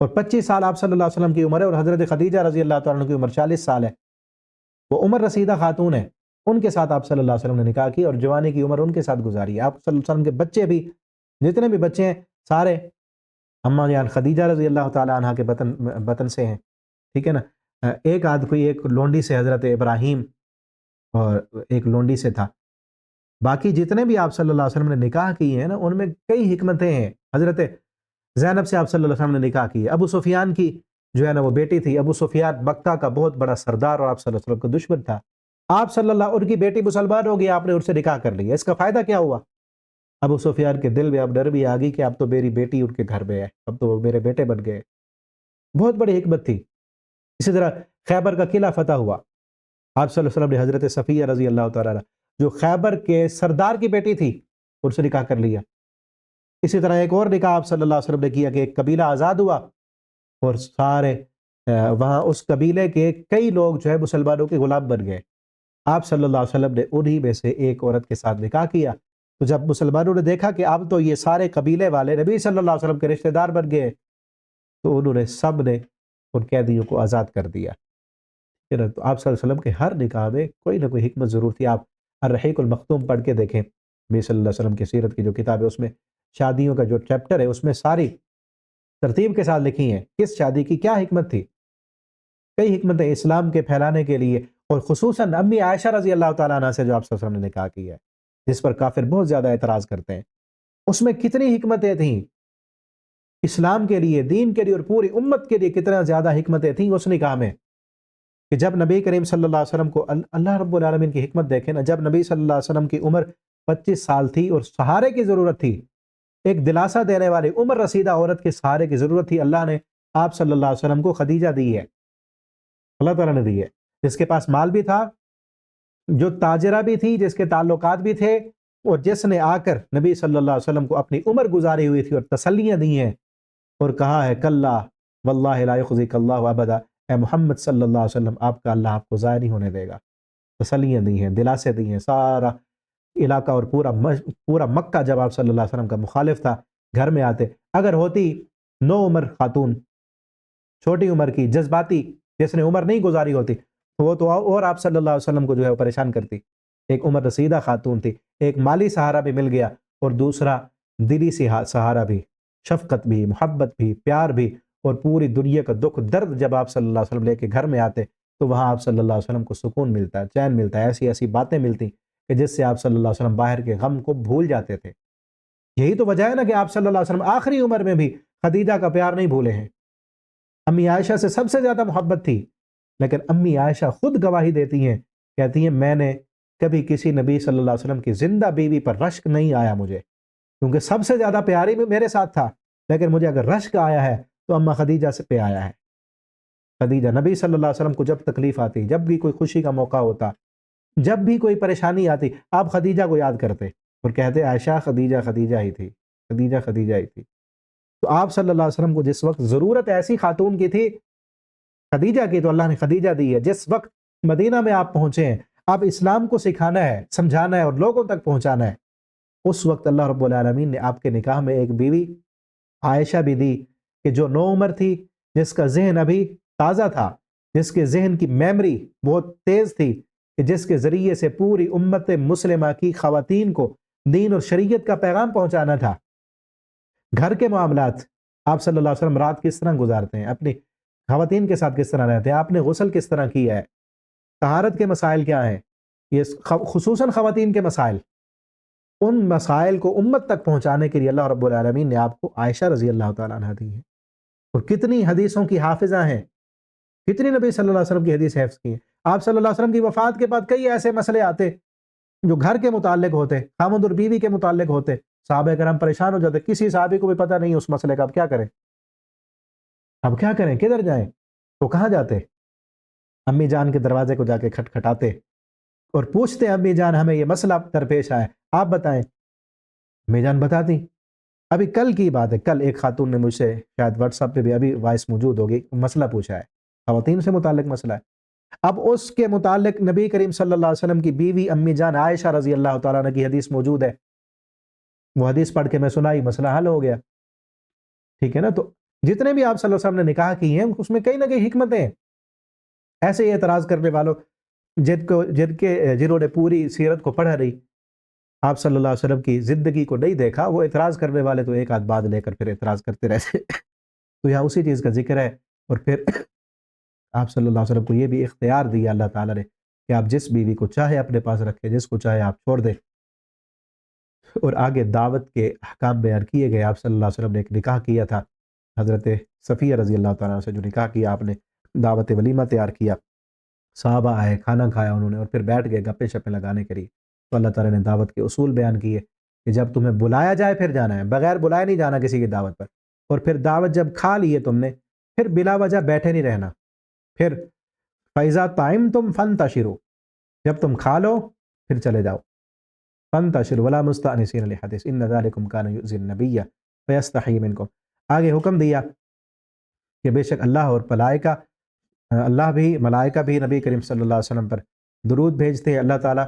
اور 25 سال آپ صلی اللہ علیہ وسلم کی عمر ہے، اور حضرت خدیجہ رضی اللہ تعالیٰ عنہ کی عمر 40 سال ہے. وہ عمر رسیدہ خاتون ہے، ان کے ساتھ آپ صلی اللہ علیہ وسلم نے نکاح کی اور جوانی کی عمر ان کے ساتھ گزاری ہے. آپ صلی اللہ علیہ وسلم کے بچے بھی، جتنے بھی بچے ہیں سارے اماں جان خدیجہ رضی اللہ تعالیٰ عنہ کے بطن سے ہیں. ٹھیک ہے نا، ایک لونڈی سے حضرت ابراہیم اور ایک لونڈی سے تھا. باقی جتنے بھی آپ صلی اللہ علیہ وسلم نے نکاح کیے ہیں نا، ان میں کئی حکمتیں ہیں۔ حضرت زینب سے آپ صلی اللہ علیہ وسلم نے نکاح کی ہے۔ ابو سفیان کی جو ہے نا وہ بیٹی تھی، ابو سفیان مکہ کا بہت بڑا سردار اور آپ صلی اللہ علیہ وسلم کا دشمن تھا۔ آپ صلی اللہ ان کی بیٹی مسلمان ہو گئی، آپ نے ان سے نکاح کر لیا، اس کا فائدہ کیا ہوا؟ ابو سفیان کے دل میں اب ڈر بھی آ گئی کہ اب تو میری بیٹی ان کے گھر میں ہے، اب تو وہ میرے بیٹے بن گئے۔ بہت بڑی حکمت تھی۔ اسی طرح خیبر کا قلعہ فتح ہوا، آپ صلی اللہ علیہ وسلم نے حضرت صفیہ رضی اللہ تعالیٰ عنہ جو خیبر کے سردار کی بیٹی تھی ان سے نکاح کر لیا۔ اسی طرح ایک اور نکاح آپ صلی اللہ علیہ وسلم نے کیا کہ ایک قبیلہ آزاد ہوا اور سارے وہاں اس قبیلے کے کئی لوگ جو ہے مسلمانوں کے غلام بن گئے۔ آپ صلی اللہ علیہ وسلم نے انہی میں سے ایک عورت کے ساتھ نکاح کیا، تو جب مسلمانوں نے دیکھا کہ اب تو یہ سارے قبیلے والے نبی صلی اللہ علیہ وسلم کے رشتہ دار بن گئے، تو انہوں نے سب نے ان قیدیوں کو آزاد کر دیا۔ تو آپ صلی اللہ علیہ وسلم کے ہر نکاح میں کوئی نہ کوئی حکمت ضرور تھی۔ آپ الرحیق المختوم پڑھ کے دیکھیں، نبی صلی اللہ علیہ وسلم کی سیرت کی جو کتاب ہے اس میں شادیوں کا جو چیپٹر ہے اس میں ساری ترتیب کے ساتھ لکھی ہیں کس شادی کی کیا حکمت تھی۔ کئی حکمتیں اسلام کے پھیلانے کے لیے، اور خصوصاً امی عائشہ رضی اللہ تعالیٰ عنہ سے جو آپ صلی اللہ علیہ وسلم نے نکاح کی ہے، جس پر کافر بہت زیادہ اعتراض کرتے ہیں، اس میں کتنی حکمتیں تھیں اسلام کے لیے، دین کے لیے اور پوری امت کے لیے، کتنا زیادہ حکمتیں تھیں اس نکاح میں کہ جب نبی کریم صلی اللہ علیہ وسلم کو اللہ رب العالمین کی حکمت دیکھیں نا، جب نبی صلی اللہ علیہ وسلم کی عمر 25 سال تھی اور سہارے کی ضرورت تھی، ایک دلاسا دینے والی عمر رسیدہ عورت کے سہارے کی ضرورت تھی، اللہ نے آپ صلی اللہ علیہ وسلم کو خدیجہ دی ہے، اللہ تعالیٰ نے دی ہے، جس کے پاس مال بھی تھا، جو تاجرہ بھی تھی، جس کے تعلقات بھی تھے، اور جس نے آ کر نبی صلی اللہ علیہ وسلم کو اپنی عمر گزاری ہوئی تھی اور تسلیاں دی ہیں اور کہا ہے کلا واللہ لا یخزیک اللہ ابدا، اے محمد صلی اللہ علیہ وسلم آپ کا اللہ آپ کو ضائع نہیں ہونے دے گا، تسلیاں دی ہیں، دلاسے دی ہیں۔ سارا علاقہ اور پورا مکہ جب آپ صلی اللہ علیہ وسلم کا مخالف تھا، گھر میں آتے، اگر ہوتی نو عمر خاتون، چھوٹی عمر کی، جذباتی، جس نے عمر نہیں گزاری ہوتی، وہ تو اور آپ صلی اللہ علیہ وسلم کو جو ہے وہ پریشان کرتی۔ ایک عمر رسیدہ خاتون تھی، ایک مالی سہارا بھی مل گیا اور دوسرا دلی سہارا بھی، شفقت بھی، محبت بھی، پیار بھی، اور پوری دنیا کا دکھ درد جب آپ صلی اللہ علیہ وسلم لے کے گھر میں آتے تو وہاں آپ صلی اللہ علیہ وسلم کو سکون ملتا ہے، چین ملتا ہے، ایسی ایسی باتیں ملتی کہ جس سے آپ صلی اللہ علیہ وسلم باہر کے غم کو بھول جاتے تھے۔ یہی تو وجہ ہے نا کہ آپ صلی اللہ علیہ وسلم آخری عمر میں بھی خدیجہ کا پیار نہیں بھولے ہیں۔ امی عائشہ سے سب سے زیادہ محبت تھی، لیکن امی عائشہ خود گواہی دیتی ہیں، کہتی ہیں میں نے کبھی کسی نبی صلی اللہ علیہ وسلم کی زندہ بیوی پر رشک نہیں آیا مجھے، کیونکہ سب سے زیادہ پیاری بھی میرے ساتھ تھا، لیکن مجھے اگر رشک آیا ہے تو اماں خدیجہ سے پہ آیا ہے۔ خدیجہ، نبی صلی اللہ علیہ وسلم کو جب تکلیف آتی، جب بھی کوئی خوشی کا موقع ہوتا، جب بھی کوئی پریشانی آتی، آپ خدیجہ کو یاد کرتے اور کہتے عائشہ خدیجہ خدیجہ ہی تھی، خدیجہ خدیجہ ہی تھی۔ تو آپ صلی اللہ علیہ وسلم کو جس وقت ضرورت ایسی خاتون کی تھی خدیجہ کی، تو اللہ نے خدیجہ دی ہے۔ جس وقت مدینہ میں آپ پہنچے ہیں، آپ اسلام کو سکھانا ہے، سمجھانا ہے اور لوگوں تک پہنچانا ہے، اس وقت اللہ رب العالمین نے آپ کے نکاح میں ایک بیوی عائشہ بھی دی کہ جو نو عمر تھی، جس کا ذہن ابھی تازہ تھا، جس کے ذہن کی میموری بہت تیز تھی، کہ جس کے ذریعے سے پوری امت مسلمہ کی خواتین کو دین اور شریعت کا پیغام پہنچانا تھا۔ گھر کے معاملات آپ صلی اللہ علیہ وسلم رات کس طرح گزارتے ہیں، اپنی خواتین کے ساتھ کس طرح رہتے ہیں، آپ نے غسل کس طرح کیا ہے، طہارت کے مسائل کیا ہیں، یہ خصوصاً خواتین کے مسائل، ان مسائل کو امت تک پہنچانے کے لیے اللہ رب العالمین نے آپ کو عائشہ رضی اللہ تعالیٰ عنہ دی ہے، اور کتنی حدیثوں کی حافظہ ہیں، کتنی نبی صلی اللہ علیہ وسلم کی حدیث حفظ کی ہیں۔ آپ صلی اللہ علیہ وسلم کی وفات کے بعد کئی ایسے مسئلے آتے جو گھر کے متعلق ہوتے، خاوند اور بیوی کے متعلق ہوتے، صحابہ کرام پریشان ہو جاتے، کسی صحابی کو بھی پتہ نہیں اس مسئلے کا، اب کیا کریں، اب کیا کریں، کدھر جائیں، تو کہاں جاتے؟ امی جان کے دروازے کو جا کے کھٹکھٹاتے اور پوچھتے امی جان ہمیں یہ مسئلہ درپیش آیا، آپ بتائیں۔ امی جان بتاتی۔ ابھی کل کی بات ہے، کل ایک خاتون نے مجھ سے شاید واٹس ایپ پہ بھی ابھی وائس موجود ہوگی، مسئلہ پوچھا ہے، خواتین سے متعلق مسئلہ ہے۔ اب اس کے متعلق نبی کریم صلی اللہ علیہ وسلم کی بیوی امی جان عائشہ رضی اللہ تعالیٰ عنہ کی حدیث موجود ہے، وہ حدیث پڑھ کے میں سنائی، مسئلہ حل ہو گیا، ٹھیک ہے نا۔ تو جتنے بھی آپ صلی اللہ علیہ وسلم نے نکاح کی ہیں اس میں کئی نہ کئی حکمتیں ہیں۔ ایسے ہی اعتراض کرنے والوں جنہوں نے پوری سیرت کو پڑھا رہی، آپ صلی اللہ علیہ وسلم کی زندگی کو نہیں دیکھا، وہ اعتراض کرنے والے تو ایک آدھ بات لے کر پھر اعتراض کرتے رہتے تو یہاں اسی چیز کا ذکر ہے۔ اور پھر آپ صلی اللہ علیہ وسلم کو یہ بھی اختیار دیا اللہ تعالیٰ نے کہ آپ جس بیوی کو چاہے اپنے پاس رکھیں، جس کو چاہے آپ چھوڑ دیں۔ اور آگے دعوت کے احکام بیان کیے گئے۔ آپ صلی اللہ علیہ وسلم نے ایک نکاح کیا تھا حضرت صفیہ رضی اللہ تعالیٰ عنہ سے، جو نکاح کیا آپ نے، دعوت ولیمہ تیار کیا، صحابہ آئے، کھانا کھایا انہوں نے، اور پھر بیٹھ گئے گپے شپے لگانے کے لیے۔ تو اللہ تعالیٰ نے دعوت کے اصول بیان کیے کہ جب تمہیں بلایا جائے پھر جانا ہے، بغیر بلائے نہیں جانا کسی کی دعوت پر، اور پھر دعوت جب کھا لیے تم نے، پھر بلا وجہ بیٹھے نہیں رہنا۔ پھر فَإِذَا طَعِمْتُمْ فَانْتَشِرُوا، جب تم کھا لو پھر چلے جاؤ۔ فَانْتَشِرُوا وَلَا مُسْتَأْنِسِينَ لِحَدِيثٍ إِنَّ ذَلِكُمْ كَانَ يُؤْذِي النَّبِيَّ فَيَسْتَحْيِي مِنْكُمْ۔ آگے حکم دیا کہ بے شک اللہ اور ملائکہ بھی نبی کریم صلی اللہ علیہ وسلم پر درود بھیجتے ہیں، اللہ تعالیٰ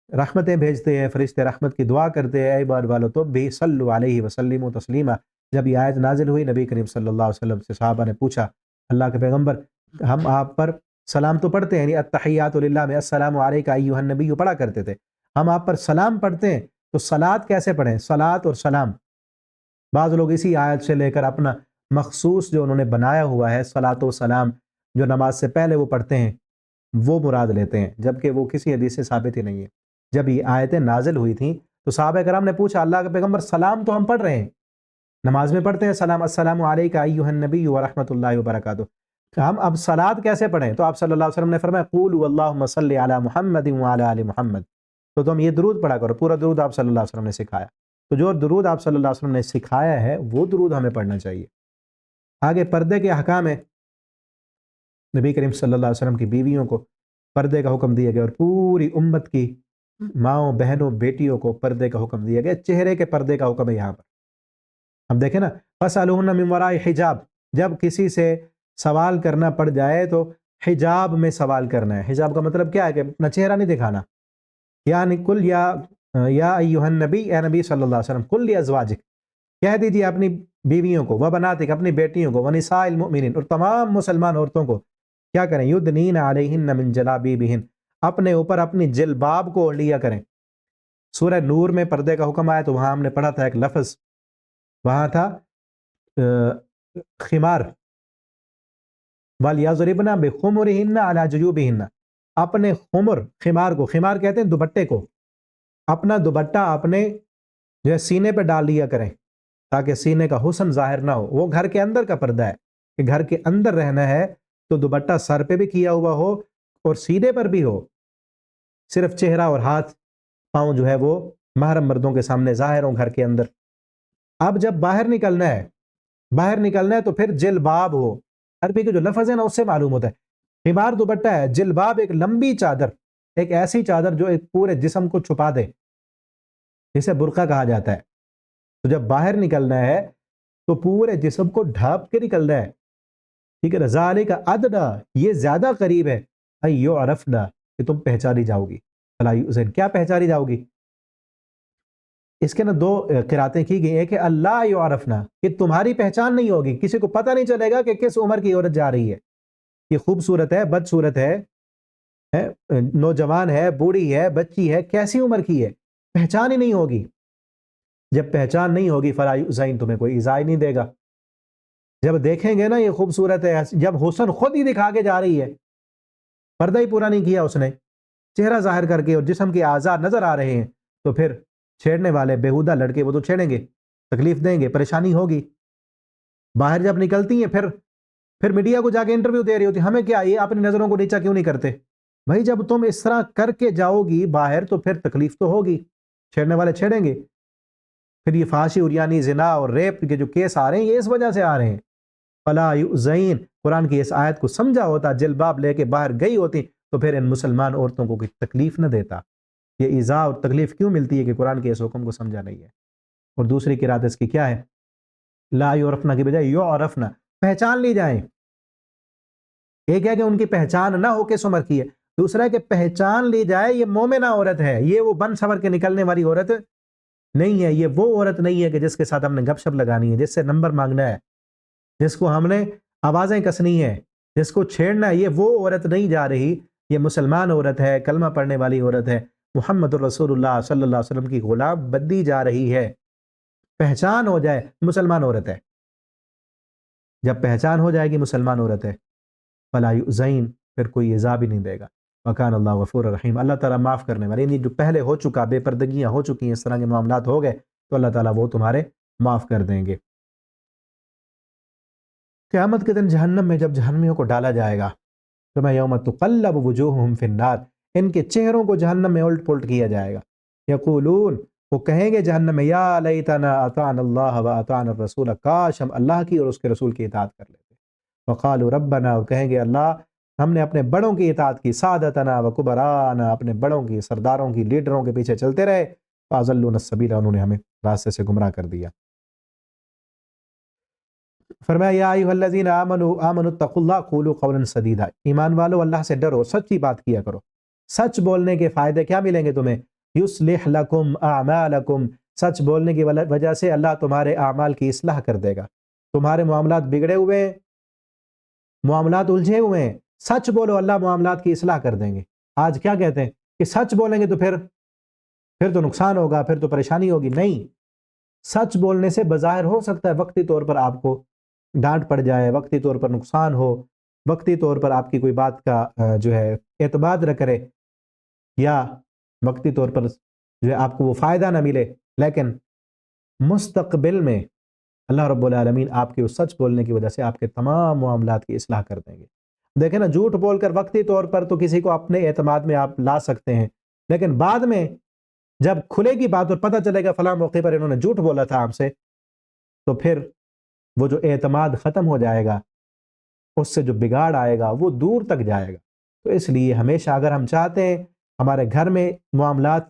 رحمتیں بھیجتے ہیں، فرشتے رحمت کی دعا کرتے ہیں، اے ایمان والو تم بھی صلو علیہ وسلموا تسلیما۔ جب یہ آیت نازل ہوئی، نبی کریم صلی اللہ علیہ وسلم سے صحابہ نے پوچھا، اللہ کے پیغمبر ہم آپ پر سلام تو پڑھتے ہیں، یعنی التحیات للہ میں السلام علیک ایھا النبی پڑھا کرتے تھے، ہم آپ پر سلام پڑھتے ہیں تو صلات کیسے پڑھیں؟ صلات اور سلام، بعض لوگ اسی آیت سے لے کر اپنا مخصوص جو انہوں نے بنایا ہوا ہے صلاۃ و سلام، جو نماز سے پہلے وہ پڑھتے ہیں، وہ مراد لیتے ہیں، جبکہ وہ کسی حدیث سے ثابت ہی نہیں ہے۔ جب یہ آیتیں نازل ہوئی تھیں تو صحابہ کرام نے پوچھا، اللہ کے پیغمبر سلام تو ہم پڑھ رہے ہیں، نماز میں پڑھتے ہیں سلام، السلام علیک ایھا النبی ورحمۃ اللہ وبرکاتہ، ہم اب صلات کیسے پڑھیں؟ تو آپ صلی اللہ علیہ وسلم نے فرمایا، قولوا اللہم صلی علی محمد وعلی آل محمد، تو تم یہ درود پڑھا کرو۔ پورا درود آپ صلی اللہ علیہ وسلم نے سکھایا، تو جو درود آپ صلی اللہ علیہ وسلم نے سکھایا ہے وہ درود ہمیں پڑھنا چاہیے۔ آگے پردے کے احکام ہے، نبی کریم صلی اللہ علیہ وسلم کی بیویوں کو پردے کا حکم دیا گیا، اور پوری امت کی ماؤں، بہنوں، بیٹیوں کو پردے کا حکم دیا گیا۔ چہرے کے پردے کا حکم ہے یہاں پر، ہم دیکھیں نا، فَاسْأَلُوهُنَّ مِنْ وَرَاءِ حجاب، جب کسی سے سوال کرنا پڑ جائے تو حجاب میں سوال کرنا ہے۔ حجاب کا مطلب کیا ہے؟ کہ اپنا چہرہ نہیں دکھانا، یعنی کل یا ایھا النبی، اے نبی صلی اللہ علیہ وسلم، کل لازواجک، کہہ دیجیے اپنی بیویوں کو، وبناتک، اپنی بیٹیوں کو، ونساء المؤمنین، اور تمام مسلمان عورتوں کو کیا کریں؟ یدنین علیہن من جلابیبہن، اپنے اوپر اپنی جلباب کو اوڑھ لیا کریں۔ سورہ نور میں پردے کا حکم آیا تو وہاں ہم نے پڑھا تھا ایک لفظ، وہاں تھا خمار، وَلْيَضْرِبْنَ بِخُمُرِهِنَّ عَلَى جُيُوبِهِنَّ، اپنے خمار کو، خمار کہتے ہیں دوپٹے کو، اپنا دوپٹہ اپنے جو ہے سینے پہ ڈال لیا کریں، تاکہ سینے کا حسن ظاہر نہ ہو۔ وہ گھر کے اندر کا پردہ ہے کہ گھر کے اندر رہنا ہے تو دوپٹہ سر پہ بھی کیا ہوا ہو اور سینے پر بھی ہو، صرف چہرہ اور ہاتھ پاؤں جو ہے وہ محرم مردوں کے سامنے ظاہر ہوں گھر کے اندر۔ اب جب باہر نکلنا ہے تو پھر جلباب ہو، عربی کے جو لفظ ہے نا اس سے معلوم ہوتا ہے، خمار دوپٹہ ہے، جلباب ایک لمبی چادر، ایک ایسی چادر جو ایک پورے جسم کو چھپا دے، جسے برقع کہا جاتا ہے۔ تو جب باہر نکلنا ہے تو پورے جسم کو ڈھانپ کے نکلنا ہے، ٹھیک ہے نا؟ ذالک ادنیٰ، یہ زیادہ قریب ہے، ان یعرفن، کہ تم پہچانی جاؤ گی، فلا یؤذین، کیا پہچانی جاؤ گی؟ اس کے نا دو قراتیں کی گئی، ایک ہے اللہ یعرفن، کہ تمہاری پہچان نہیں ہوگی، کسی کو پتہ نہیں چلے گا کہ کس عمر کی عورت جا رہی ہے، یہ خوبصورت ہے، بدصورت ہے، نوجوان ہے، بوڑھی ہے، بچی ہے، کیسی عمر کی ہے، پہچان ہی نہیں ہوگی۔ جب پہچان نہیں ہوگی فلا یؤذین، تمہیں کوئی ایذا ہی نہیں دے گا۔ جب دیکھیں گے نا یہ خوبصورت ہے، جب حسن خود ہی دکھا کے جا رہی ہے، پردہ ہی پورا نہیں کیا اس نے، چہرہ ظاہر کر کے اور جسم کے اعضاء نظر آ رہے ہیں، تو پھر چھیڑنے والے بےہودہ لڑکے وہ تو چھیڑیں گے، تکلیف دیں گے، پریشانی ہوگی۔ باہر جب نکلتی ہیں پھر میڈیا کو جا کے انٹرویو دے رہی ہوتی، ہمیں کیا، یہ اپنی نظروں کو نیچا کیوں نہیں کرتے؟ بھائی جب تم اس طرح کر کے جاؤ گی باہر تو پھر تکلیف تو ہوگی، چھیڑنے والے چھیڑیں گے۔ پھر یہ فحاشی، عریانی، زنا اور ریپ کے جو کیس آ رہے ہیں یہ اس وجہ سے آ رہے ہیں۔ فلا یؤذین، قرآن کی اس آیت کو سمجھا ہوتا، جلباب لے کے باہر گئی ہوتی تو پھر ان مسلمان عورتوں کو کوئی تکلیف نہ دیتا۔ یہ ایذا اور تکلیف کیوں ملتی ہے؟ کہ قرآن کے اس حکم کو سمجھا نہیں ہے۔ اور دوسری قرات اس کی کیا ہے؟ لا یعرفن کی بجائے یعرفن، پہچان لی جائیں۔ ایک ہے کہ ان کی پہچان نہ ہو کس عمر کی ہے، دوسرا ہے کہ پہچان لی جائے یہ مومنہ عورت ہے، یہ وہ بن سور کے نکلنے والی عورت نہیں ہے، یہ وہ عورت نہیں ہے کہ جس کے ساتھ ہم نے گپ شپ لگانی ہے، جس سے نمبر مانگنا ہے، جس کو ہم نے آوازیں کسنی ہے، جس کو چھیڑنا ہے، یہ وہ عورت نہیں جا رہی، یہ مسلمان عورت ہے، کلمہ پڑھنے والی عورت ہے، محمد الرسول اللہ صلی اللہ علیہ وسلم کی غلام بندی جا رہی ہے۔ پہچان ہو جائے مسلمان عورت ہے، جب پہچان ہو جائے گی مسلمان عورت ہے، فلا یؤذین، پھر کوئی ایذا بھی نہیں دے گا۔ وکان اللہ غفور الرحیم، اللہ تعالیٰ معاف کرنے والے، یعنی جو پہلے ہو چکا، بے پردگیاں ہو چکی ہیں، اس طرح کے معاملات ہو گئے تو اللہ تعالیٰ وہ تمہارے معاف کر دیں گے۔ قیامت کے دن جہنم میں جب جہنمیوں کو ڈالا جائے گا تو میں یوم تقلب وجوہہم فی النار، ان کے چہروں کو جہنم میں الٹ پلٹ کیا جائے گا۔ یقولون، وہ کہیں گے جہنم میں، یا لیتنا اطعنا اللہ و اطعنا الرسول، کاش ہم اللہ کی اور اس کے رسول کی اطاعت کر لیتے۔ وقالوا ربنا، وہ کہیں گے اللہ ہم نے اپنے بڑوں کی اطاعت کی، سادتنا و کبرانا، اپنے بڑوں کی، سرداروں کی، لیڈروں کے پیچھے چلتے رہے، فاضلونا السبیل، انہوں نے ہمیں راستے سے گمراہ کر دیا۔ فرمایا یا ایھا الذین آمنوا اتقوا اللہ قولوا قولا سدیدا، ایمان والو اللہ سے ڈرو، سچی بات کیا کرو۔ سچ بولنے کے فائدے کیا ملیں گے تمہیں؟ یصلح لکم اعمالکم، سچ بولنے کی وجہ سے اللہ تمہارے اعمال کی اصلاح کر دے گا۔ تمہارے معاملات بگڑے ہوئے ہیں، معاملات الجھے ہوئے ہیں، سچ بولو، اللہ معاملات کی اصلاح کر دیں گے۔ آج کیا کہتے ہیں کہ سچ بولیں گے تو پھر تو نقصان ہوگا، پھر تو پریشانی ہوگی۔ نہیں، سچ بولنے سے بظاہر ہو سکتا ہے وقتی طور پر آپ کو ڈانٹ پڑ جائے، وقتی طور پر نقصان ہو، وقتی طور پر آپ کی کوئی بات کا جو ہے اعتماد نہ کرے، یا وقتی طور پر جو ہے آپ کو وہ فائدہ نہ ملے، لیکن مستقبل میں اللہ رب العالمین آپ کے اس سچ بولنے کی وجہ سے آپ کے تمام معاملات کی اصلاح کر دیں گے۔ دیکھیں نا، جھوٹ بول کر وقتی طور پر تو کسی کو اپنے اعتماد میں آپ لا سکتے ہیں، لیکن بعد میں جب کھلے گی بات اور پتہ چلے گا فلاں موقع پر انہوں نے جھوٹ بولا تھا آپ سے، تو پھر وہ جو اعتماد ختم ہو جائے گا، اس سے جو بگاڑ آئے گا وہ دور تک جائے گا۔ تو اس لیے ہمیشہ اگر ہم چاہتے ہیں ہمارے گھر میں معاملات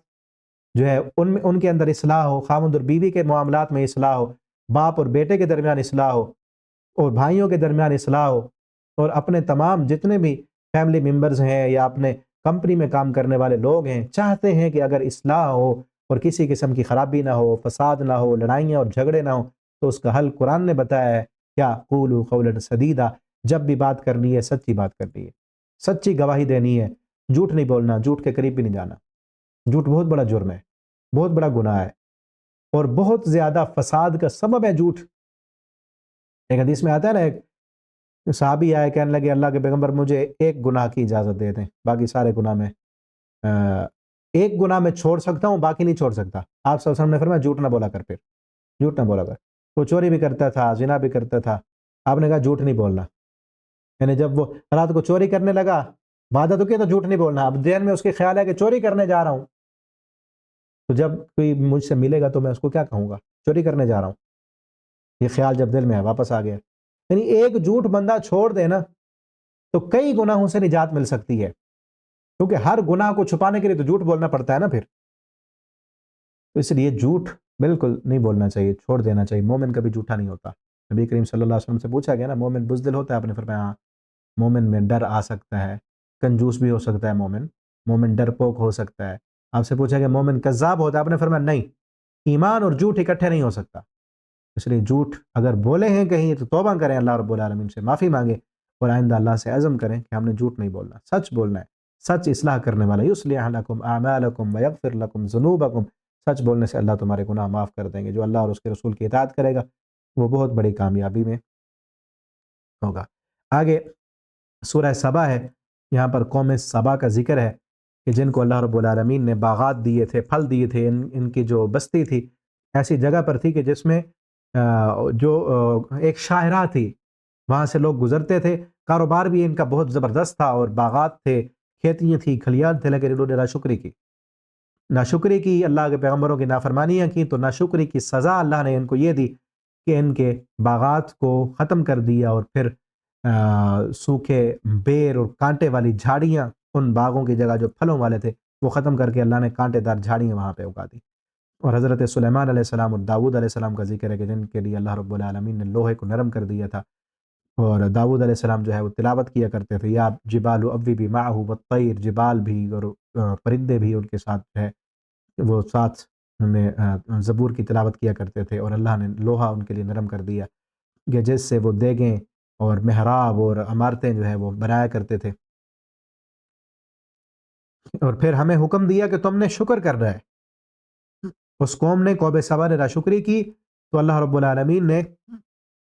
جو ہے ان کے اندر اصلاح ہو، خاوند اور بیوی کے معاملات میں اصلاح ہو، باپ اور بیٹے کے درمیان اصلاح ہو، اور بھائیوں کے درمیان اصلاح ہو، اور اپنے تمام جتنے بھی فیملی ممبرز ہیں یا اپنے کمپنی میں کام کرنے والے لوگ ہیں، چاہتے ہیں کہ اگر اصلاح ہو اور کسی قسم کی خرابی نہ ہو، فساد نہ ہو، لڑائیاں اور جھگڑے نہ ہوں، تو اس کا حل قرآن نے بتایا ہے، کیا قولوا قولا سدیدا، جب بھی بات کرنی ہے سچی بات کرنی ہے، سچی گواہی دینی ہے، جھوٹ نہیں بولنا، جھوٹ کے قریب بھی نہیں جانا۔ جھوٹ بہت بڑا جرم ہے، بہت بڑا گناہ ہے، اور بہت زیادہ فساد کا سبب ہے جھوٹ۔ ایک حدیث میں آتا ہے نا، ایک صحابی آئے کہنے لگے اللہ کے پیغمبر مجھے ایک گناہ کی اجازت دے دیں، باقی سارے گناہ میں ایک گناہ میں چھوڑ سکتا ہوں، باقی نہیں چھوڑ سکتا۔ آپ صلی اللہ علیہ وسلم نے فرمایا جھوٹ نہ بولا کر، پھر جھوٹ نہ بولا کر۔ وہ چوری بھی کرتا تھا، زنا بھی کرتا تھا، آپ نے کہا جھوٹ نہیں بولنا۔ یعنی جب وہ رات کو چوری کرنے لگا، وعدہ تو کیا، تو جھوٹ نہیں بولنا۔ اب دین میں اس کے خیال ہے کہ چوری کرنے جا رہا ہوں، تو جب کوئی مجھ سے ملے گا تو میں اس کو کیا کہوں گا، چوری کرنے جا رہا ہوں۔ یہ خیال جب دل میں ہے واپس آ گیا۔ یعنی ایک جھوٹ بندہ چھوڑ دے نا تو کئی گناہوں سے نجات مل سکتی ہے، کیونکہ ہر گناہ کو چھپانے کے لیے تو جھوٹ بولنا پڑتا ہے نا پھر۔ تو اس لیے جھوٹ بالکل نہیں بولنا چاہیے، چھوڑ دینا چاہیے۔ مومن کبھی جھوٹا نہیں ہوتا۔ نبی کریم صلی اللہ علیہ وسلم سے پوچھا گیا نا، مومن بزدل ہوتا ہے؟ آپ نے فرمایا ہاں، مومن میں ڈر آ سکتا ہے، کنجوس بھی ہو سکتا ہے مومن ڈرپوک ہو سکتا ہے۔ آپ سے پوچھا کہ مومن کذاب ہوتا ہے؟ آپ نے فرمایا نہیں، ایمان اور جھوٹ اکٹھے نہیں ہو سکتا۔ اس لیے جھوٹ اگر بولے ہیں کہیں تو توبہ کریں، اللہ رب العالمین سے معافی مانگیں، اور آئندہ اللہ سے عزم کریں کہ ہم نے جھوٹ نہیں بولنا، سچ بولنا ہے۔ سچ اصلاح کرنے والا، یصلح لکم اعمالکم ویغفر لکم ذنوبکم، سچ بولنے سے اللہ تمہارے گناہ معاف کر دیں گے۔ جو اللہ اور اس کے رسول کی اطاعت کرے گا وہ بہت بڑی کامیابی میں ہوگا۔ آگے سورہ سبا ہے، یہاں پر قوم سبا کا ذکر ہے کہ جن کو اللہ رب العالمین نے باغات دیے تھے، پھل دیے تھے۔ ان کی جو بستی تھی ایسی جگہ پر تھی کہ جس میں جو ایک شاہراہ تھی، وہاں سے لوگ گزرتے تھے، کاروبار بھی ان کا بہت زبردست تھا، اور باغات تھے، کھیتیاں تھی، کھلیان تھے، لیکن انہوں نے ناشکری کی، اللہ کے پیغمبروں کی نافرمانیاں کی، تو ناشکری کی سزا اللہ نے ان کو یہ دی کہ ان کے باغات کو ختم کر دیا، اور پھر سوکھے بیر اور کانٹے والی جھاڑیاں ان باغوں کی جگہ جو پھلوں والے تھے وہ ختم کر کے اللہ نے کانٹے دار جھاڑیاں وہاں پہ اگا دی۔ اور حضرت سلیمان علیہ السلام اور داؤد علیہ السلام کا ذکر ہے کہ جن کے لیے اللہ رب العالمین نے لوہے کو نرم کر دیا تھا، اور داؤد علیہ السلام جو ہے وہ تلاوت کیا کرتے تھے، یا جبال اوبی معہ والطیر، جبال بھی اور پرندے بھی ان کے ساتھ جو ہے وہ ساتھ میں زبور کی تلاوت کیا کرتے تھے، اور اللہ نے لوہا ان کے لیے نرم کر دیا کہ جس سے وہ دیگیں اور محراب اور عمارتیں جو ہے وہ بنایا کرتے تھے۔ اور پھر ہمیں حکم دیا کہ تم نے شکر کرنا ہے۔ اس قوم نے، قوم سبا نے ناشکری کی تو اللہ رب العالمین نے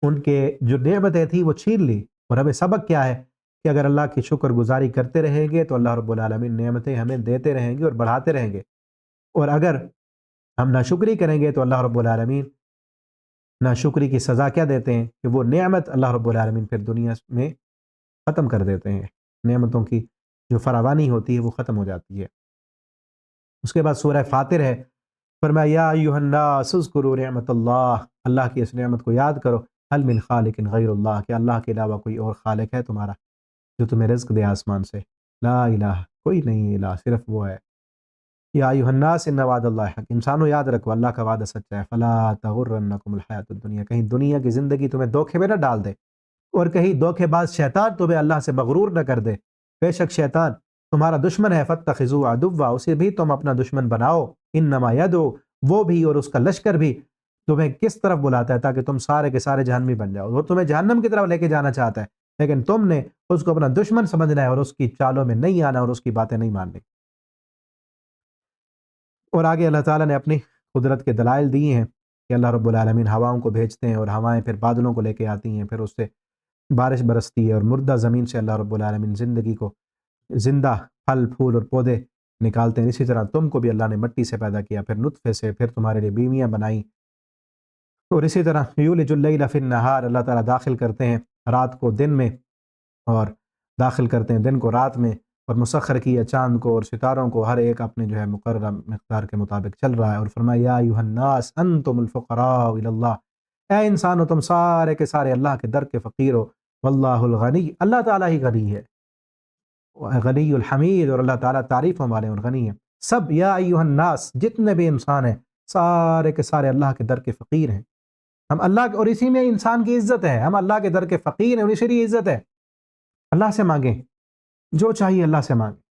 ان کے جو نعمتیں تھیں وہ چھین لی۔ اور ہمیں سبق کیا ہے کہ اگر اللہ کی شکر گزاری کرتے رہیں گے تو اللہ رب العالمین نعمتیں ہمیں دیتے رہیں گے اور بڑھاتے رہیں گے، اور اگر ہم ناشکری کریں گے تو اللہ رب العالمین ناشکری کی سزا کیا دیتے ہیں کہ وہ نعمت اللہ رب العالمین پھر دنیا میں ختم کر دیتے ہیں، نعمتوں کی جو فراوانی ہوتی ہے وہ ختم ہو جاتی ہے۔ اس کے بعد سورہ فاطر ہے، فرمایا یا ایھا الناس اذکروا نعمت اللہ، اللہ کی اس نعمت کو یاد کرو، هل من خالق غیر اللہ، کہ اللہ کے علاوہ کوئی اور خالق ہے تمہارا جو تمہیں رزق دے آسمان سے؟ لا الہ، کوئی نہیں الہ، صرف وہ ہے۔ یا ایھا الناس ان وعد اللہ حق، انسانوں یاد رکھو اللہ کا وعدہ سچا ہے، فلا تغرنکم الحیات الدنیا، کہیں دنیا کی زندگی تمہیں دھوکے میں نہ ڈال دے، اور کہیں دھوکے باز شیطان تمہیں اللہ سے مغرور نہ کر دے، بے شک شیطان تمہارا دشمن ہے، فاتخذوه عدوا، اسے بھی تم اپنا دشمن بناؤ، انما یدعو، وہ بھی اور اس کا لشکر بھی تمہیں کس طرف بلاتا ہے؟ تاکہ تم سارے کے سارے جہنمی بن جاؤ، وہ تمہیں جہنم کی طرف لے کے جانا چاہتا ہے، لیکن تم نے اس کو اپنا دشمن سمجھنا ہے اور اس کی چالوں میں نہیں آنا اور اس کی باتیں نہیں ماننی۔ اور آگے اللہ تعالیٰ نے اپنی قدرت کے دلائل دیے ہیں کہ اللہ رب العالمین ہواؤں کو بھیجتے ہیں اور ہوائیں پھر بادلوں کو لے کے آتی ہیں، پھر اس سے بارش برستی ہے، اور مردہ زمین سے اللہ رب العالمین زندگی کو زندہ پھل پھول اور پودے نکالتے ہیں۔ اسی طرح تم کو بھی اللہ نے مٹی سے پیدا کیا، پھر نطفے سے، پھر تمہارے لیے بیویاں بنائیں، اور اسی طرح یولج اللیل فی النہار، اللہ تعالیٰ داخل کرتے ہیں رات کو دن میں اور داخل کرتے ہیں دن کو رات میں، اور مسخر کیا چاند کو اور ستاروں کو، ہر ایک اپنے جو ہے مقررہ مقدار کے مطابق چل رہا ہے۔ اور فرمایا یا ایھا الناس انتم الفقراء الی اللہ، اے انسانو تم سارے کے سارے اللہ کے در کے فقیر ہو، واللہ الغنی، اللہ تعالیٰ ہی غنی ہے، غنی الحمید، اور اللہ تعالیٰ تعریفوں والے اور غنی ہے۔ سب یا ایھا الناس، جتنے بھی انسان ہیں سارے کے سارے اللہ کے در کے فقیر ہیں، ہم اللہ کے، اور اسی میں انسان کی عزت ہے، ہم اللہ کے در کے فقیر ہیں اور اسی لیے عزت ہے۔ اللہ سے مانگیں جو چاہیے، اللہ سے مانگیں،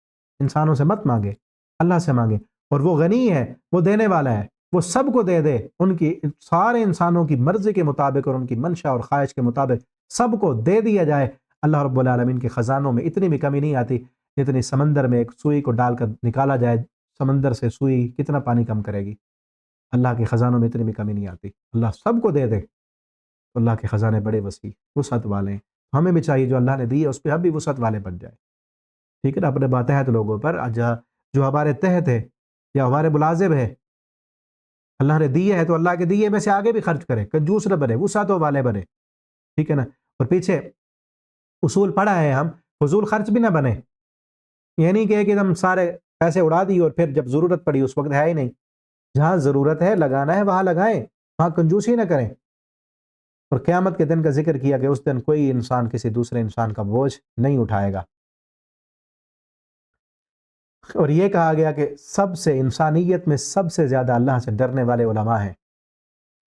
انسانوں سے مت مانگے، اللہ سے مانگے، اور وہ غنی ہے، وہ دینے والا ہے، وہ سب کو دے دے، ان کی سارے انسانوں کی مرضی کے مطابق اور ان کی منشا اور خواہش کے مطابق سب کو دے دیا جائے۔ اللہ رب العالمین کے خزانوں میں اتنی بھی کمی نہیں آتی جتنی سمندر میں ایک سوئی کو ڈال کر نکالا جائے، سمندر سے سوئی کتنا پانی کم کرے گی؟ اللہ کے خزانوں میں اتنی بھی کمی نہیں آتی، اللہ سب کو دے دے، تو اللہ کے خزانے بڑے وسیع وسعت والے ہیں۔ ہمیں بھی چاہیے جو اللہ نے دی ہے اس پہ ہم بھی وسعت والے بن جائے، ٹھیک ہے نا، اپنے ماتحت لوگوں پر جو ہمارے تحت ہے یا ہمارے ملازم ہے، اللہ نے دیے ہے تو اللہ کے دیے میں سے آگے بھی خرچ کرے، کنجوس نہ بنے، وسعتوں والے بنے، ٹھیک ہے نا۔ اور پیچھے اصول پڑھا ہے ہم، فضول خرچ بھی نہ بنے، یہ نہیں کہ ایک دم سارے پیسے اڑا دی اور پھر جب ضرورت پڑی اس وقت ہے ہی نہیں، جہاں ضرورت ہے لگانا ہے وہاں لگائیں، وہاں کنجوسی نہ کریں۔ اور قیامت کے دن کا ذکر کیا کہ اس دن کوئی انسان کسی دوسرے انسان کا بوجھ نہیں اٹھائے گا، اور یہ کہا گیا کہ سب سے انسانیت میں سب سے زیادہ اللہ سے ڈرنے والے علماء ہیں،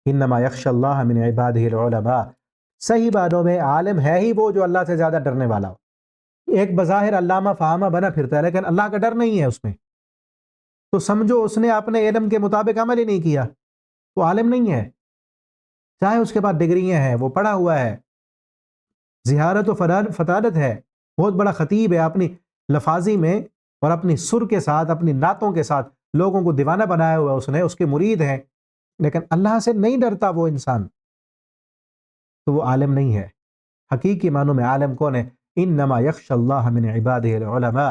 انما یخشی اللہ من عبادہ العلماء، صحیح معنوں میں عالم ہے ہی وہ جو اللہ سے زیادہ ڈرنے والا ہو۔ ایک بظاہر علامہ فہامہ بنا پھرتا ہے لیکن اللہ کا ڈر نہیں ہے اس میں، تو سمجھو اس نے اپنے علم کے مطابق عمل ہی نہیں کیا، وہ عالم نہیں ہے، چاہے اس کے پاس ڈگریاں ہیں، وہ پڑھا ہوا ہے، زہارت و فطانت ہے، بہت بڑا خطیب ہے، اپنی لفاظی میں اور اپنی سر کے ساتھ، اپنی نعتوں کے ساتھ لوگوں کو دیوانہ بنایا ہوا اس نے، اس کے مرید ہیں، لیکن اللہ سے نہیں ڈرتا وہ انسان، تو وہ عالم نہیں ہے۔ حقیقی معنوں میں عالم کون ہے؟ انما یخشی اللہ من عبادہ العلماء،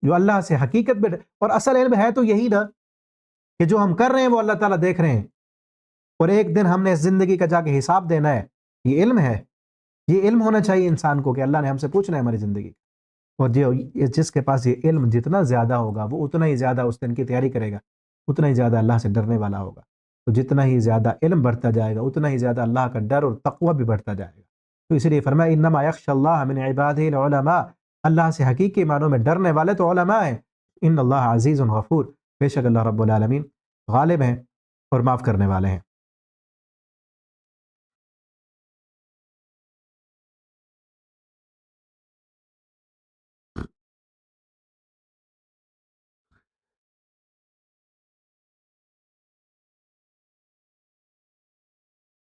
جو اللہ سے حقیقت میں، اور اصل علم ہے تو یہی نا کہ جو ہم کر رہے ہیں وہ اللہ تعالیٰ دیکھ رہے ہیں، اور ایک دن ہم نے اس زندگی کا جا کے حساب دینا ہے، یہ علم ہے، یہ علم ہونا چاہیے انسان کو کہ اللہ نے ہم سے پوچھنا ہے ہماری زندگی، اور جس کے پاس یہ علم جتنا زیادہ ہوگا وہ اتنا ہی زیادہ اس دن کی تیاری کرے گا، اتنا ہی زیادہ اللہ سے ڈرنے والا ہوگا، تو جتنا ہی زیادہ علم بڑھتا جائے گا اتنا ہی زیادہ اللہ کا ڈر اور تقوی بھی بڑھتا جائے گا۔ تو اس لیے فرمایا انما یخشی اللہ من عبادہ العلماء، اللہ سے حقیقی معنوں میں ڈرنے والے تو علماء ہیں، ان اللہ عزیز غفور، بے شک اللہ رب العالمین غالب ہیں اور معاف کرنے والے ہیں۔